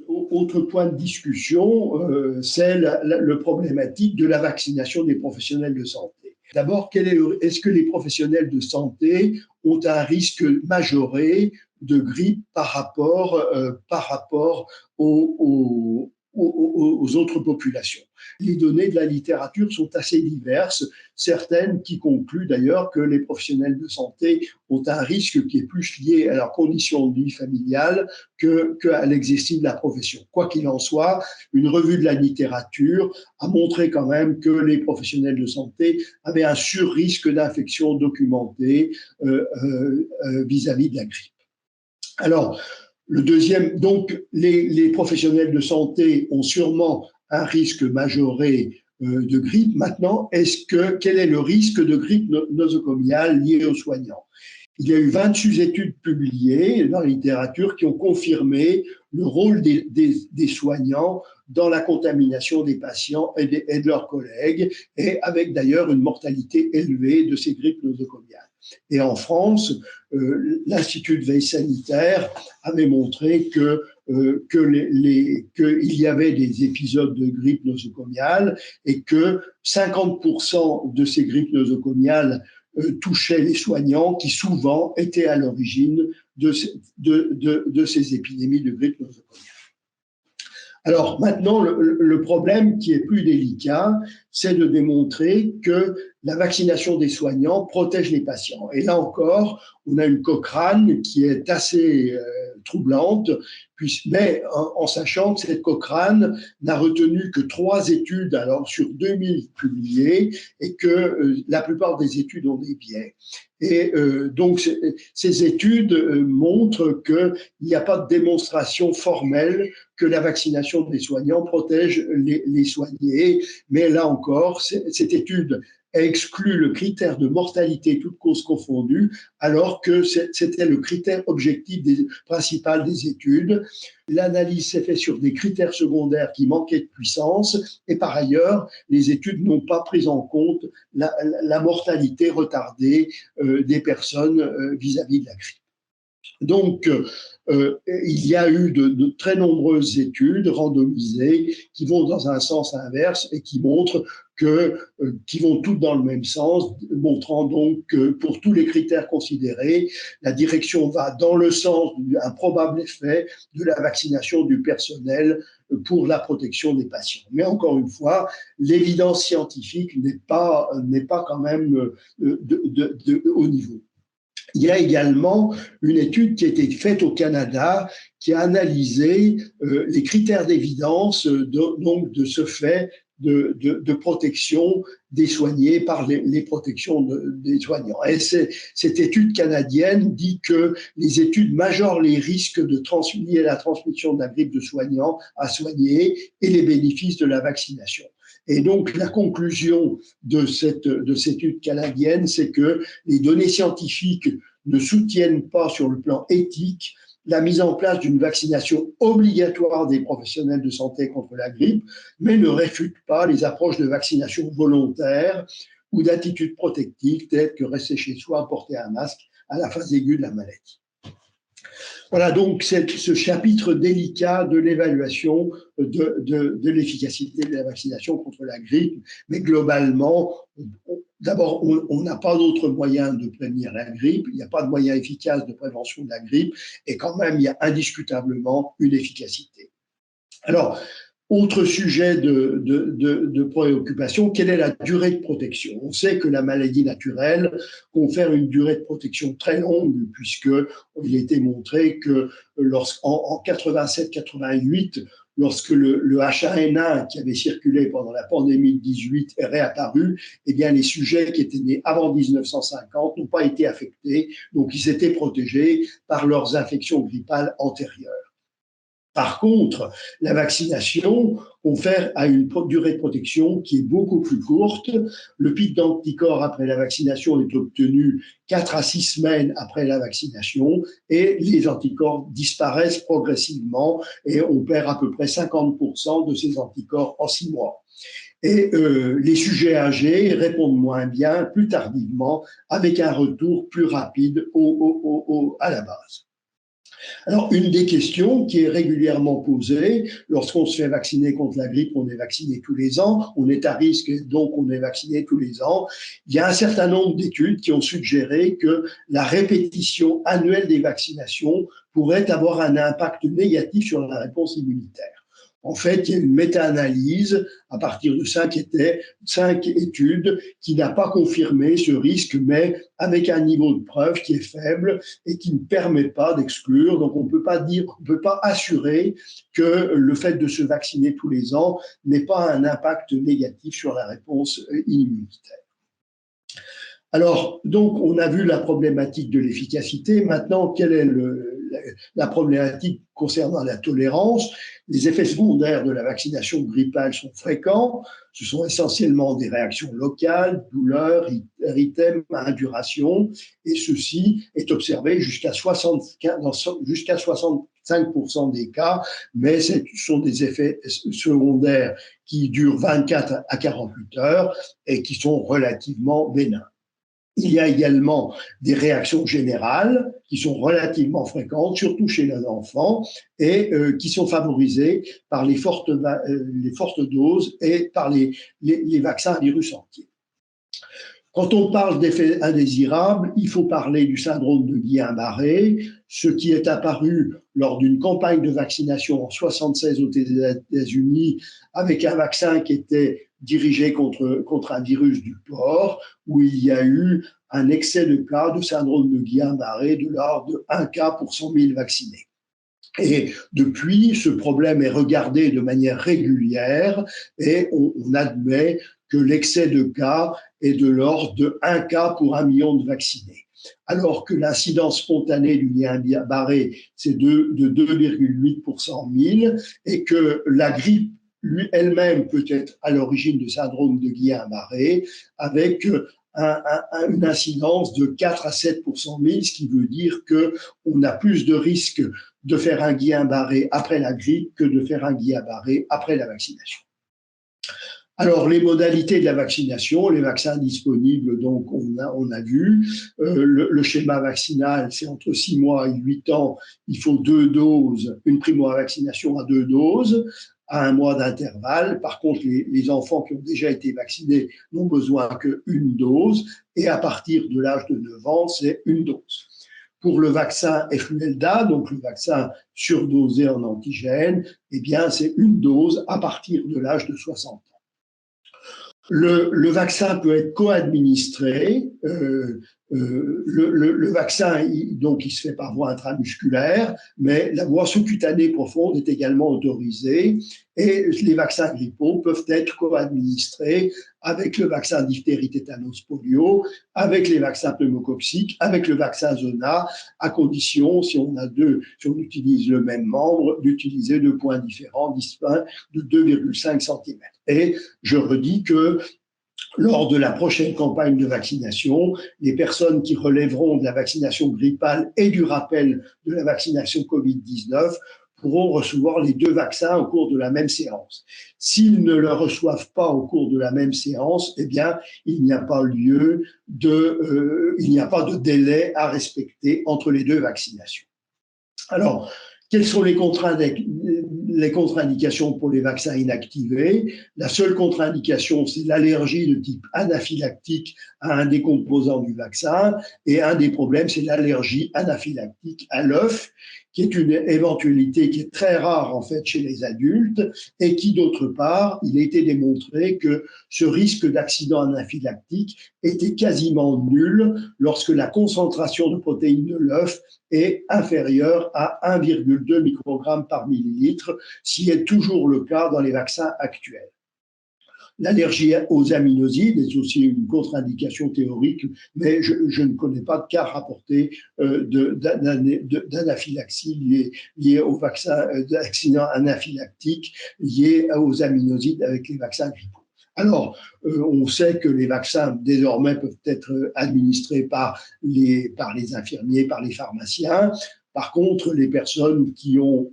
Autre point de discussion, c'est le problématique de la vaccination des professionnels de santé. D'abord, est-ce que les professionnels de santé ont un risque majoré de grippe par rapport aux autres populations? Les données de la littérature sont assez diverses, certaines qui concluent d'ailleurs que les professionnels de santé ont un risque qui est plus lié à leurs conditions de vie familiale qu'à l'exercice de la profession. Quoi qu'il en soit, une revue de la littérature a montré quand même que les professionnels de santé avaient un surrisque d'infection documenté vis-à-vis de la grippe. Alors, le deuxième, donc les professionnels de santé ont sûrement un risque majoré de grippe. Maintenant, quel est le risque de grippe nosocomiale lié aux soignants? Il y a eu 28 études publiées dans la littérature qui ont confirmé le rôle des soignants dans la contamination des patients et de leurs collègues, et avec d'ailleurs une mortalité élevée de ces grippes nosocomiales. Et en France, l'Institut de veille sanitaire avait montré qu'il y avait des épisodes de grippe nosocomiale et que 50% de ces grippes nosocomiales touchaient les soignants qui souvent étaient à l'origine de ces épidémies de grippe nosocomiale. Alors maintenant, le problème qui est plus délicat, c'est de démontrer que la vaccination des soignants protège les patients. Et là encore, on a une Cochrane qui est assez troublante, mais en sachant que cette Cochrane n'a retenu que 3 études alors sur 2000 publiées et que la plupart des études ont des biais. Et donc, ces études montrent qu'il n'y a pas de démonstration formelle que la vaccination des soignants protège les soignés. Mais là encore, cette étude exclut le critère de mortalité, toutes causes confondues, alors que c'était le critère objectif principal des études. L'analyse s'est faite sur des critères secondaires qui manquaient de puissance, et par ailleurs, les études n'ont pas pris en compte la mortalité retardée des personnes vis-à-vis de la grippe. Donc, il y a eu de très nombreuses études randomisées qui vont dans un sens inverse et qui montrent qui vont toutes dans le même sens, montrant donc que pour tous les critères considérés, la direction va dans le sens d'un probable effet de la vaccination du personnel pour la protection des patients. Mais encore une fois, l'évidence scientifique n'est pas quand même de haut niveau. Il y a également une étude qui a été faite au Canada qui a analysé les critères d'évidence donc de ce fait de protection des soignés par les protections des soignants. Et cette étude canadienne dit que les études majorent les risques liés à la transmission de la grippe de soignants à soignés et les bénéfices de la vaccination. Et donc, la conclusion de cette étude canadienne, c'est que les données scientifiques ne soutiennent pas sur le plan éthique la mise en place d'une vaccination obligatoire des professionnels de santé contre la grippe, mais ne réfutent pas les approches de vaccination volontaire ou d'attitudes protectives telles que rester chez soi, porter un masque à la phase aiguë de la maladie. Voilà donc ce chapitre délicat de l'évaluation de l'efficacité de la vaccination contre la grippe. Mais globalement, d'abord, on n'a pas d'autre moyen de prévenir la grippe, il n'y a pas de moyen efficace de prévention de la grippe, et quand même, il y a indiscutablement une efficacité. Alors, Autre sujet de préoccupation, quelle est la durée de protection? On sait que la maladie naturelle confère une durée de protection très longue, puisqu'il a été montré que en 87-88, lorsque le H1N1 qui avait circulé pendant la pandémie de 18 est réapparu, eh bien, les sujets qui étaient nés avant 1950 n'ont pas été affectés, donc ils étaient protégés par leurs infections grippales antérieures. Par contre, la vaccination confère à une durée de protection qui est beaucoup plus courte. Le pic d'anticorps après la vaccination est obtenu 4 à 6 semaines après la vaccination et les anticorps disparaissent progressivement et on perd à peu près 50% de ces anticorps en 6 mois. Et les sujets âgés répondent moins bien, plus tardivement, avec un retour plus rapide à la base. Alors, une des questions qui est régulièrement posée, lorsqu'on se fait vacciner contre la grippe, on est vacciné tous les ans, on est à risque, donc on est vacciné tous les ans. Il y a un certain nombre d'études qui ont suggéré que la répétition annuelle des vaccinations pourrait avoir un impact négatif sur la réponse immunitaire. En fait, il y a une méta-analyse à partir de 5 études qui n'a pas confirmé ce risque, mais avec un niveau de preuve qui est faible et qui ne permet pas d'exclure. Donc, on ne peut pas assurer que le fait de se vacciner tous les ans n'ait pas un impact négatif sur la réponse immunitaire. Alors, donc, on a vu la problématique de l'efficacité. Maintenant, quelle est la problématique concernant la tolérance? Les effets secondaires de la vaccination grippale sont fréquents. Ce sont essentiellement des réactions locales, douleurs, érythème, induration, et ceci est observé jusqu'à 65% des cas, mais ce sont des effets secondaires qui durent 24 à 48 heures et qui sont relativement bénins. Il y a également des réactions générales qui sont relativement fréquentes, surtout chez les enfants, et qui sont favorisées par les fortes doses et par les vaccins à virus entier. Quand on parle d'effets indésirables, il faut parler du syndrome de Guillain-Barré, ce qui est apparu lors d'une campagne de vaccination en 1976 aux États-Unis avec un vaccin qui était dirigé contre un virus du porc, où il y a eu un excès de cas de syndrome de Guillain-Barré de l'ordre de 1 cas pour 100 000 vaccinés. Et depuis, ce problème est regardé de manière régulière et on admet que l'excès de cas est de l'ordre de 1 cas pour 1 million de vaccinés. Alors que l'incidence spontanée du Guillain-Barré, c'est de 2,8 pour 100 000 et que la grippe elle-même peut être à l'origine de syndrome de Guillain-Barré avec une incidence de 4 à 7 pour 100 000, ce qui veut dire qu'on a plus de risques de faire un Guillain-Barré après la grippe que de faire un Guillain-Barré après la vaccination. Alors, les modalités de la vaccination, les vaccins disponibles, donc on a vu. Le schéma vaccinal, c'est entre 6 mois et 8 ans, il faut 2 doses, une primo-vaccination à 2 doses, à 1 mois d'intervalle. Par contre, les enfants qui ont déjà été vaccinés n'ont besoin qu'une dose, et à partir de l'âge de 9 ans, c'est 1 dose. Pour le vaccin Influenza, donc le vaccin surdosé en antigène, eh bien, c'est 1 dose à partir de l'âge de 60 ans. Le vaccin peut être co-administré. Le vaccin, donc, il se fait par voie intramusculaire, mais la voie sous-cutanée profonde est également autorisée. Et les vaccins grippaux peuvent être co-administrés avec le vaccin diphtérie, tétanos, polio, avec les vaccins pneumococciques, avec le vaccin Zona, à condition, si on utilise le même membre, d'utiliser 2 points différents, distincts de 2,5 cm. Et je redis que lors de la prochaine campagne de vaccination, les personnes qui relèveront de la vaccination grippale et du rappel de la vaccination Covid-19 pourront recevoir les 2 vaccins au cours de la même séance. S'ils ne le reçoivent pas au cours de la même séance, eh bien, il n'y a pas de délai à respecter entre les 2 vaccinations. Alors, quelles sont les contraintes les contre-indications pour les vaccins inactivés. La seule contre-indication, c'est l'allergie de type anaphylactique à un des composants du vaccin. Et un des problèmes, c'est l'allergie anaphylactique à l'œuf, qui est une éventualité qui est très rare en fait chez les adultes et qui, d'autre part, il a été démontré que ce risque d'accident anaphylactique était quasiment nul lorsque la concentration de protéines de l'œuf est inférieure à 1,2 microgramme par millilitre, ce qui est toujours le cas dans les vaccins actuels. L'allergie aux aminosides est aussi une contre-indication théorique, mais je ne connais pas de cas rapportés d'anaphylaxie liée au vaccin, d'accident anaphylactique lié aux aminosides avec les vaccins grippaux. Alors, on sait que les vaccins désormais peuvent être administrés par les infirmiers, par les pharmaciens. Par contre, les personnes qui ont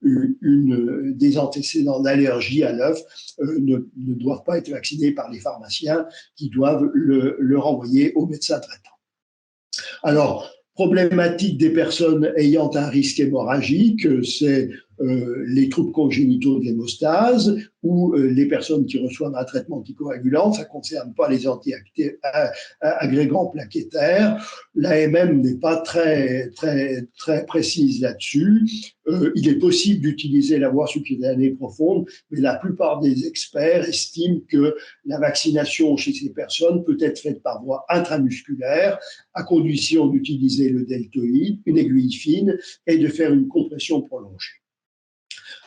des antécédents d'allergie à l'œuf ne doivent pas être vaccinées par les pharmaciens qui doivent le renvoyer au médecin traitant. Alors, problématique des personnes ayant un risque hémorragique, c'est les troubles congénitaux de l'hémostase ou les personnes qui reçoivent un traitement anticoagulant. Ça ne concerne pas les anti-agrégants plaquettaires. L'AMM n'est pas très précise là-dessus. Il est possible d'utiliser la voie subcutanée profonde, mais la plupart des experts estiment que la vaccination chez ces personnes peut être faite par voie intramusculaire, à condition d'utiliser le deltoïde, une aiguille fine, et de faire une compression prolongée.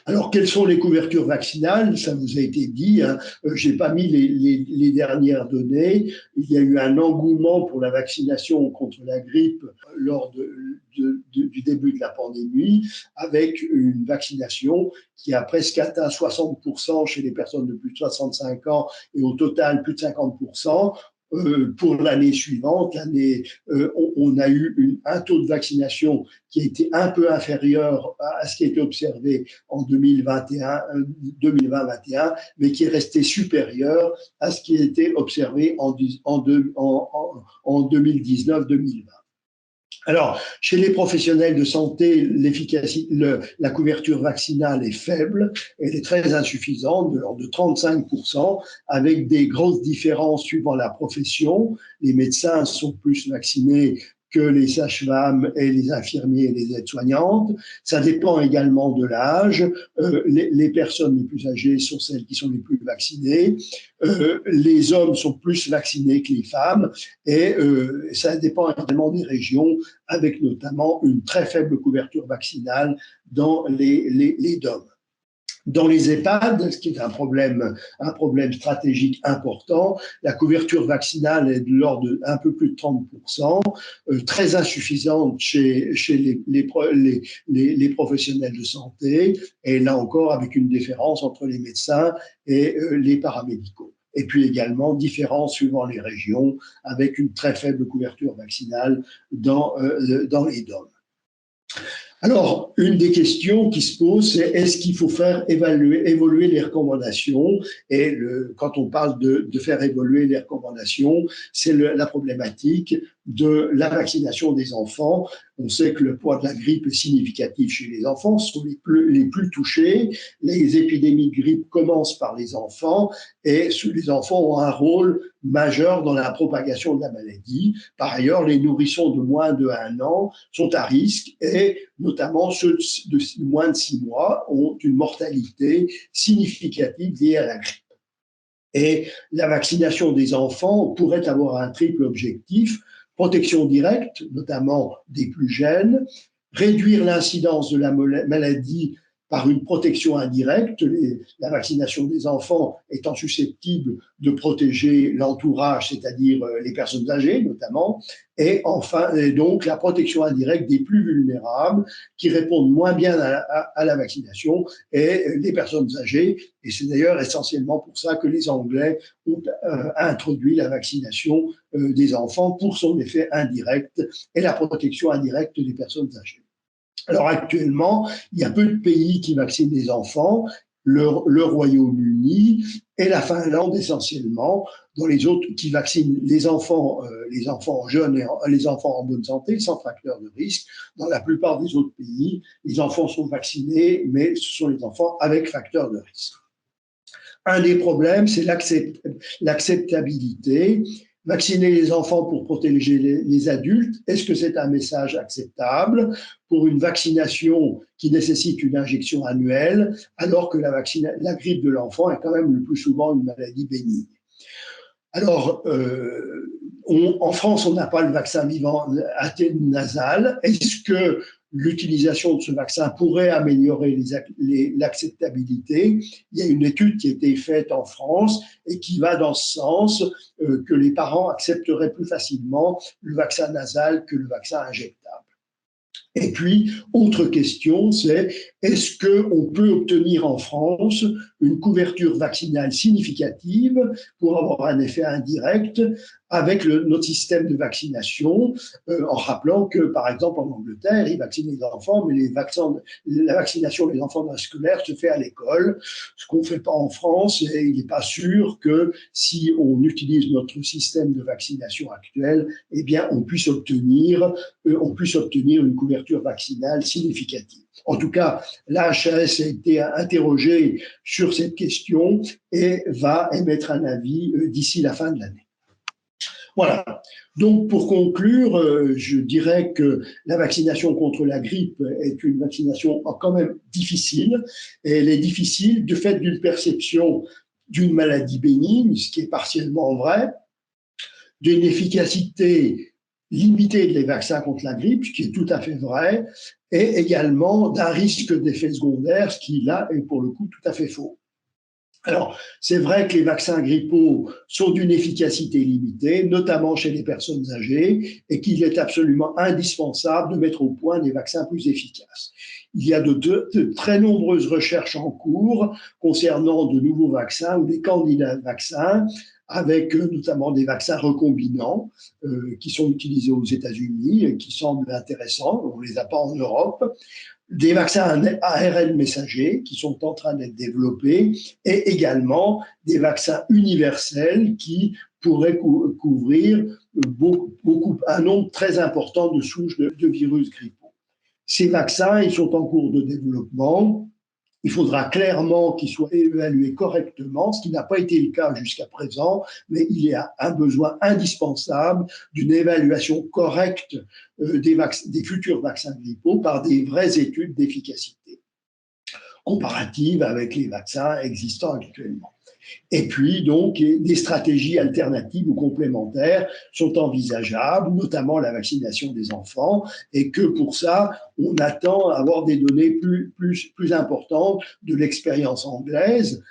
Alors, quelles sont les couvertures vaccinales? Ça vous a été dit. Hein. J'ai pas mis les dernières données. Il y a eu un engouement pour la vaccination contre la grippe lors du début de la pandémie, avec une vaccination qui a presque atteint 60% chez les personnes de plus de 65 ans et au total plus de 50%. Pour l'année suivante, on a eu un taux de vaccination qui a été un peu inférieur à ce qui a été observé en 2020-2021, mais qui est resté supérieur à ce qui a été observé en 2019-2020. Alors, chez les professionnels de santé, la couverture vaccinale est faible, elle est très insuffisante, de l'ordre de 35%, avec des grosses différences suivant la profession. Les médecins sont plus vaccinés que les sages-femmes et les infirmiers et les aides-soignantes. Ça dépend également de l'âge. Les personnes les plus âgées sont celles qui sont les plus vaccinées. Les hommes sont plus vaccinés que les femmes. Et ça dépend également des régions, avec notamment une très faible couverture vaccinale dans les DOM. Dans les EHPAD, ce qui est un problème stratégique important, la couverture vaccinale est de l'ordre d'un peu plus de 30%, très insuffisante chez les professionnels de santé, et là encore avec une différence entre les médecins et les paramédicaux. Et puis également différence suivant les régions, avec une très faible couverture vaccinale dans les DOM. Alors, une des questions qui se pose, c'est est-ce qu'il faut faire évoluer les recommandations? Et quand on parle de faire évoluer les recommandations, c'est la problématique de la vaccination des enfants. On sait que le poids de la grippe est significatif chez les enfants, ce sont les plus touchés. Les épidémies de grippe commencent par les enfants et les enfants ont un rôle majeur dans la propagation de la maladie. Par ailleurs, les nourrissons de moins de 1 an sont à risque et notamment ceux de moins de 6 mois ont une mortalité significative liée à la grippe. Et la vaccination des enfants pourrait avoir un triple objectif: protection directe, notamment des plus jeunes, réduire l'incidence de la maladie par une protection indirecte, la vaccination des enfants étant susceptible de protéger l'entourage, c'est-à-dire les personnes âgées notamment, et enfin, donc la protection indirecte des plus vulnérables qui répondent moins bien à la vaccination et les personnes âgées. Et c'est d'ailleurs essentiellement pour ça que les Anglais ont introduit la vaccination des enfants pour son effet indirect et la protection indirecte des personnes âgées. Alors actuellement, il y a peu de pays qui vaccinent les enfants, le Royaume-Uni et la Finlande essentiellement. dans les autres, qui vaccinent les enfants jeunes et les enfants en bonne santé, sans facteur de risque. Dans la plupart des autres pays, les enfants sont vaccinés, mais ce sont les enfants avec facteur de risque. Un des problèmes, c'est l'acceptabilité. Vacciner les enfants pour protéger les adultes, est-ce que c'est un message acceptable pour une vaccination qui nécessite une injection annuelle, alors que la grippe de l'enfant est quand même le plus souvent une maladie bénigne? Alors, en France, on n'a pas le vaccin vivant nasal. Est-ce que l'utilisation de ce vaccin pourrait améliorer l'acceptabilité? Il y a une étude qui a été faite en France et qui va dans ce sens, que les parents accepteraient plus facilement le vaccin nasal que le vaccin injectable. Et puis, autre question, c'est est-ce qu'on peut obtenir en France une couverture vaccinale significative pour avoir un effet indirect avec notre système de vaccination, en rappelant que, par exemple, en Angleterre, ils vaccinent les enfants, mais la vaccination des enfants scolaires se fait à l'école, ce qu'on ne fait pas en France, et il n'est pas sûr que si on utilise notre système de vaccination actuel, eh bien, on puisse obtenir une couverture vaccinale significative. En tout cas, l'HAS a été interrogé sur cette question et va émettre un avis d'ici la fin de l'année. Voilà. Donc, pour conclure, je dirais que la vaccination contre la grippe est une vaccination quand même difficile. Et elle est difficile du fait d'une perception d'une maladie bénigne, ce qui est partiellement vrai, d'une efficacité limitée des vaccins contre la grippe, ce qui est tout à fait vrai, et également d'un risque d'effet secondaire, ce qui, là, est pour le coup tout à fait faux. Alors, c'est vrai que les vaccins grippaux sont d'une efficacité limitée, notamment chez les personnes âgées, et qu'il est absolument indispensable de mettre au point des vaccins plus efficaces. Il y a de très nombreuses recherches en cours concernant de nouveaux vaccins ou des candidats de vaccins, avec notamment des vaccins recombinants qui sont utilisés aux États-Unis et qui semblent intéressants. On ne les a pas en Europe. Des vaccins ARN messagers qui sont en train d'être développés et également des vaccins universels qui pourraient couvrir un nombre très important de souches de virus grippaux. Ces vaccins, ils sont en cours de développement. Il faudra clairement qu'ils soient évalués correctement, ce qui n'a pas été le cas jusqu'à présent, mais il y a un besoin indispensable d'une évaluation correcte des futurs vaccins grippaux par des vraies études d'efficacité comparative avec les vaccins existants actuellement. Et puis, donc, des stratégies alternatives ou complémentaires sont envisageables, notamment la vaccination des enfants, et que pour ça, on attend à avoir des données plus importantes de l'expérience anglaise.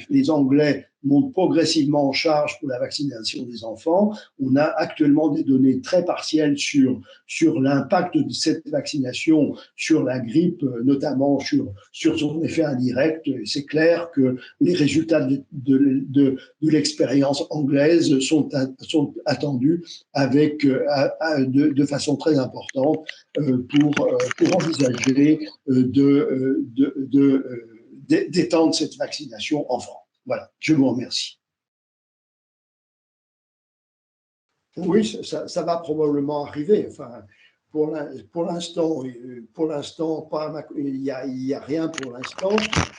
Les Anglais montent progressivement en charge pour la vaccination des enfants. On a actuellement des données très partielles sur l'impact de cette vaccination sur la grippe, notamment sur son effet indirect. C'est clair que les résultats de l'expérience anglaise sont attendus de façon très importante pour envisager d'étendre cette vaccination en France. Voilà, je vous remercie. Oui, ça va probablement arriver. Enfin, pour l'instant, il n'y a rien pour l'instant,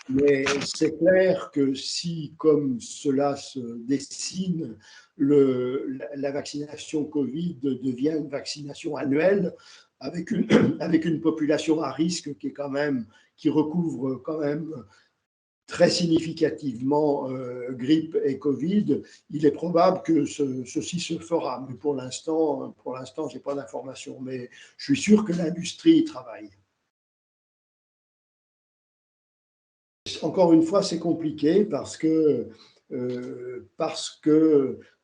mais c'est clair que si, comme cela se dessine, la vaccination Covid devient une vaccination annuelle, avec une population à risque qui recouvre quand même très significativement grippe et Covid, il est probable que ceci se fera. Mais pour l'instant, je n'ai pas d'informations. Mais je suis sûr que l'industrie y travaille. Encore une fois, c'est compliqué parce que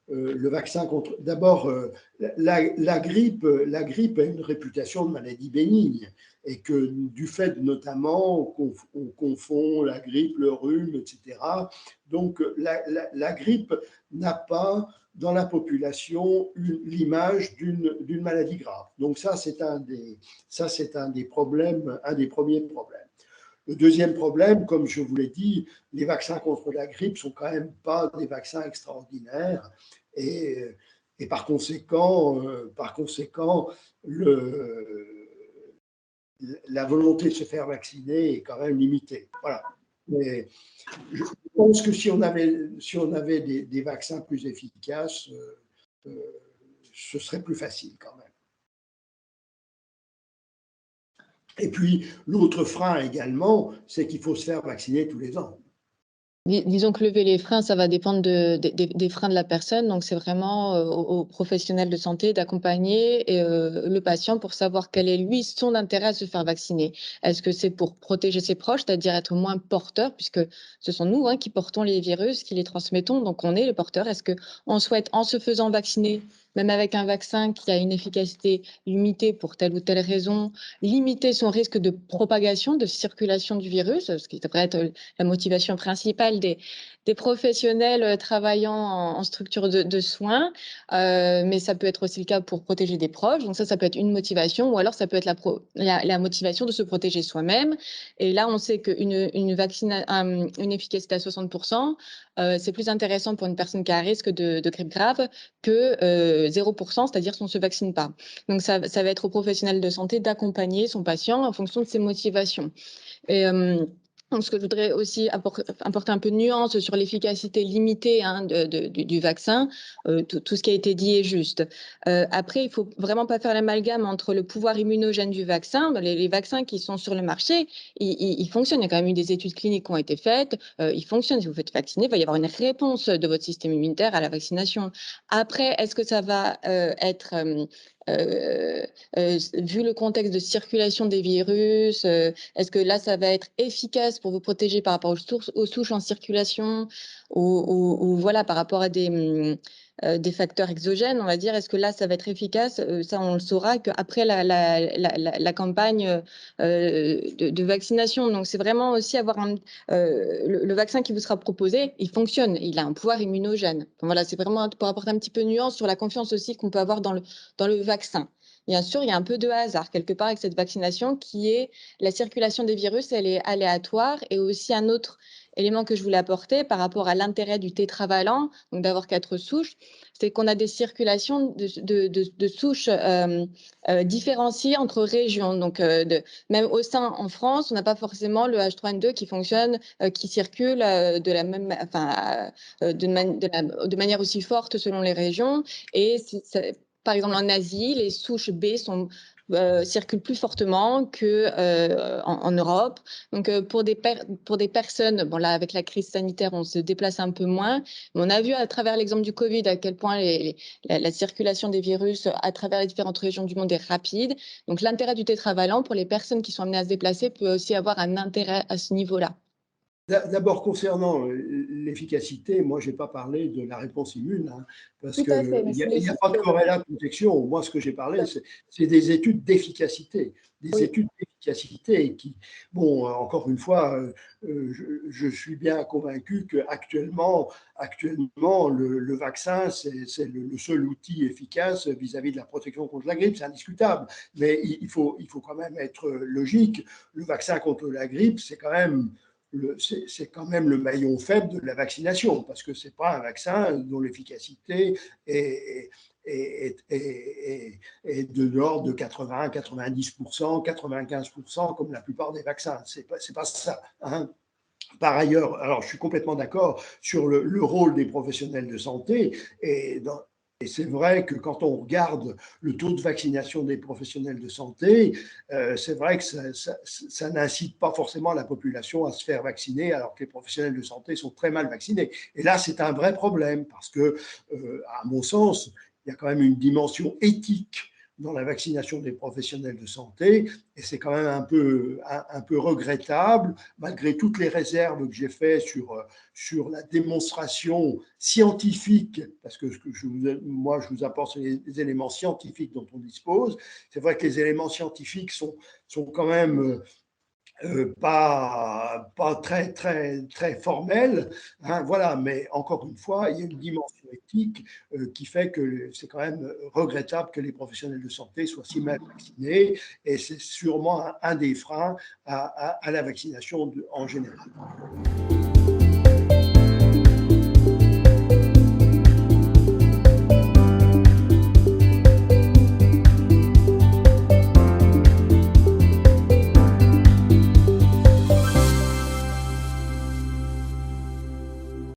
le vaccin contre… D'abord, la grippe a une réputation de maladie bénigne et que du fait notamment on confond la grippe, le rhume, etc. Donc, la grippe n'a pas dans la population l'image d'une maladie grave. Donc ça, c'est un des problèmes, un des premiers problèmes. Le deuxième problème, comme je vous l'ai dit, les vaccins contre la grippe ne sont quand même pas des vaccins extraordinaires et par conséquent, la volonté de se faire vacciner est quand même limitée. Voilà. Mais je pense que si on avait des vaccins plus efficaces, ce serait plus facile quand même. Et puis, l'autre frein également, c'est qu'il faut se faire vacciner tous les ans. Disons que lever les freins, ça va dépendre des freins de la personne. Donc, c'est vraiment aux professionnels de santé d'accompagner le patient pour savoir quel est, lui, son intérêt à se faire vacciner. Est-ce que c'est pour protéger ses proches, c'est-à-dire être moins porteur, puisque ce sont nous qui portons les virus, qui les transmettons, donc on est le porteur. Est-ce qu'on souhaite, en se faisant vacciner, même avec un vaccin qui a une efficacité limitée pour telle ou telle raison, limiter son risque de propagation, de circulation du virus, ce qui devrait être la motivation principale des professionnels travaillant en structure de soins, mais ça peut être aussi le cas pour protéger des proches. Donc ça peut être une motivation, ou alors ça peut être la motivation de se protéger soi-même. Et là, on sait qu'une une efficacité à 60%, c'est plus intéressant pour une personne qui a un risque de grippe grave que 0%, c'est-à-dire si on ne se vaccine pas. Donc ça va être aux professionnels de santé d'accompagner son patient en fonction de ses motivations. Et donc, ce que je voudrais aussi apporter un peu de nuance sur l'efficacité limitée du vaccin, tout ce qui a été dit est juste. Après, il ne faut vraiment pas faire l'amalgame entre le pouvoir immunogène du vaccin. Les vaccins qui sont sur le marché, ils fonctionnent. Il y a quand même eu des études cliniques qui ont été faites. Ils fonctionnent. Si vous faites vacciner, il va y avoir une réponse de votre système immunitaire à la vaccination. Après, est-ce que ça va être vu le contexte de circulation des virus, est-ce que là, ça va être efficace pour vous protéger par rapport aux souches en circulation ou voilà, par rapport à des facteurs exogènes, on va dire, est-ce que là, ça va être efficace? Ça, on le saura qu'après la campagne de vaccination. Donc, c'est vraiment aussi avoir le vaccin qui vous sera proposé, il fonctionne, il a un pouvoir immunogène. Donc, voilà, c'est vraiment pour apporter un petit peu de nuance sur la confiance aussi qu'on peut avoir dans le vaccin. Bien sûr, il y a un peu de hasard quelque part avec cette vaccination qui est la circulation des virus, elle est aléatoire. Et aussi un autre élément que je voulais apporter par rapport à l'intérêt du tétravalent, donc d'avoir 4 souches, c'est qu'on a des circulations de souches différenciées entre régions. Donc, même au sein en France, on n'a pas forcément le H3N2 qui fonctionne, qui circule de la même, enfin, de manière aussi forte selon les régions. Et par exemple, en Asie, les souches B circulent plus fortement qu'en Europe. Donc, pour des personnes, bon là, avec la crise sanitaire, on se déplace un peu moins. Mais on a vu à travers l'exemple du Covid à quel point la circulation des virus à travers les différentes régions du monde est rapide. Donc, l'intérêt du tétravalent pour les personnes qui sont amenées à se déplacer peut aussi avoir un intérêt à ce niveau-là. D'abord, concernant l'efficacité, moi, je n'ai pas parlé de la réponse immune, parce qu'il n'y a pas de corrélat de protection. Moi, ce que j'ai parlé, c'est des études d'efficacité. Études d'efficacité qui, bon, encore une fois, je suis bien convaincu qu'actuellement, le vaccin, c'est le seul outil efficace vis-à-vis de la protection contre la grippe, c'est indiscutable. Mais il faut quand même être logique. Le vaccin contre la grippe, c'est quand même le maillon faible de la vaccination, parce que ce n'est pas un vaccin dont l'efficacité est de l'ordre de 80, 90%, 95%, comme la plupart des vaccins. C'est pas ça. Par ailleurs, alors je suis complètement d'accord sur le rôle des professionnels de santé, et c'est vrai que quand on regarde le taux de vaccination des professionnels de santé, c'est vrai que ça n'incite pas forcément la population à se faire vacciner, alors que les professionnels de santé sont très mal vaccinés. Et là, c'est un vrai problème, parce que, à mon sens, il y a quand même une dimension éthique dans la vaccination des professionnels de santé, et c'est quand même un peu regrettable, malgré toutes les réserves que j'ai faites sur la démonstration scientifique, parce que moi, je vous apporte les éléments scientifiques dont on dispose. C'est vrai que les éléments scientifiques sont quand même pas très, très, très formel, hein, voilà, mais encore une fois, il y a une dimension éthique qui fait que c'est quand même regrettable que les professionnels de santé soient si mal vaccinés, et c'est sûrement un des freins à la vaccination en général.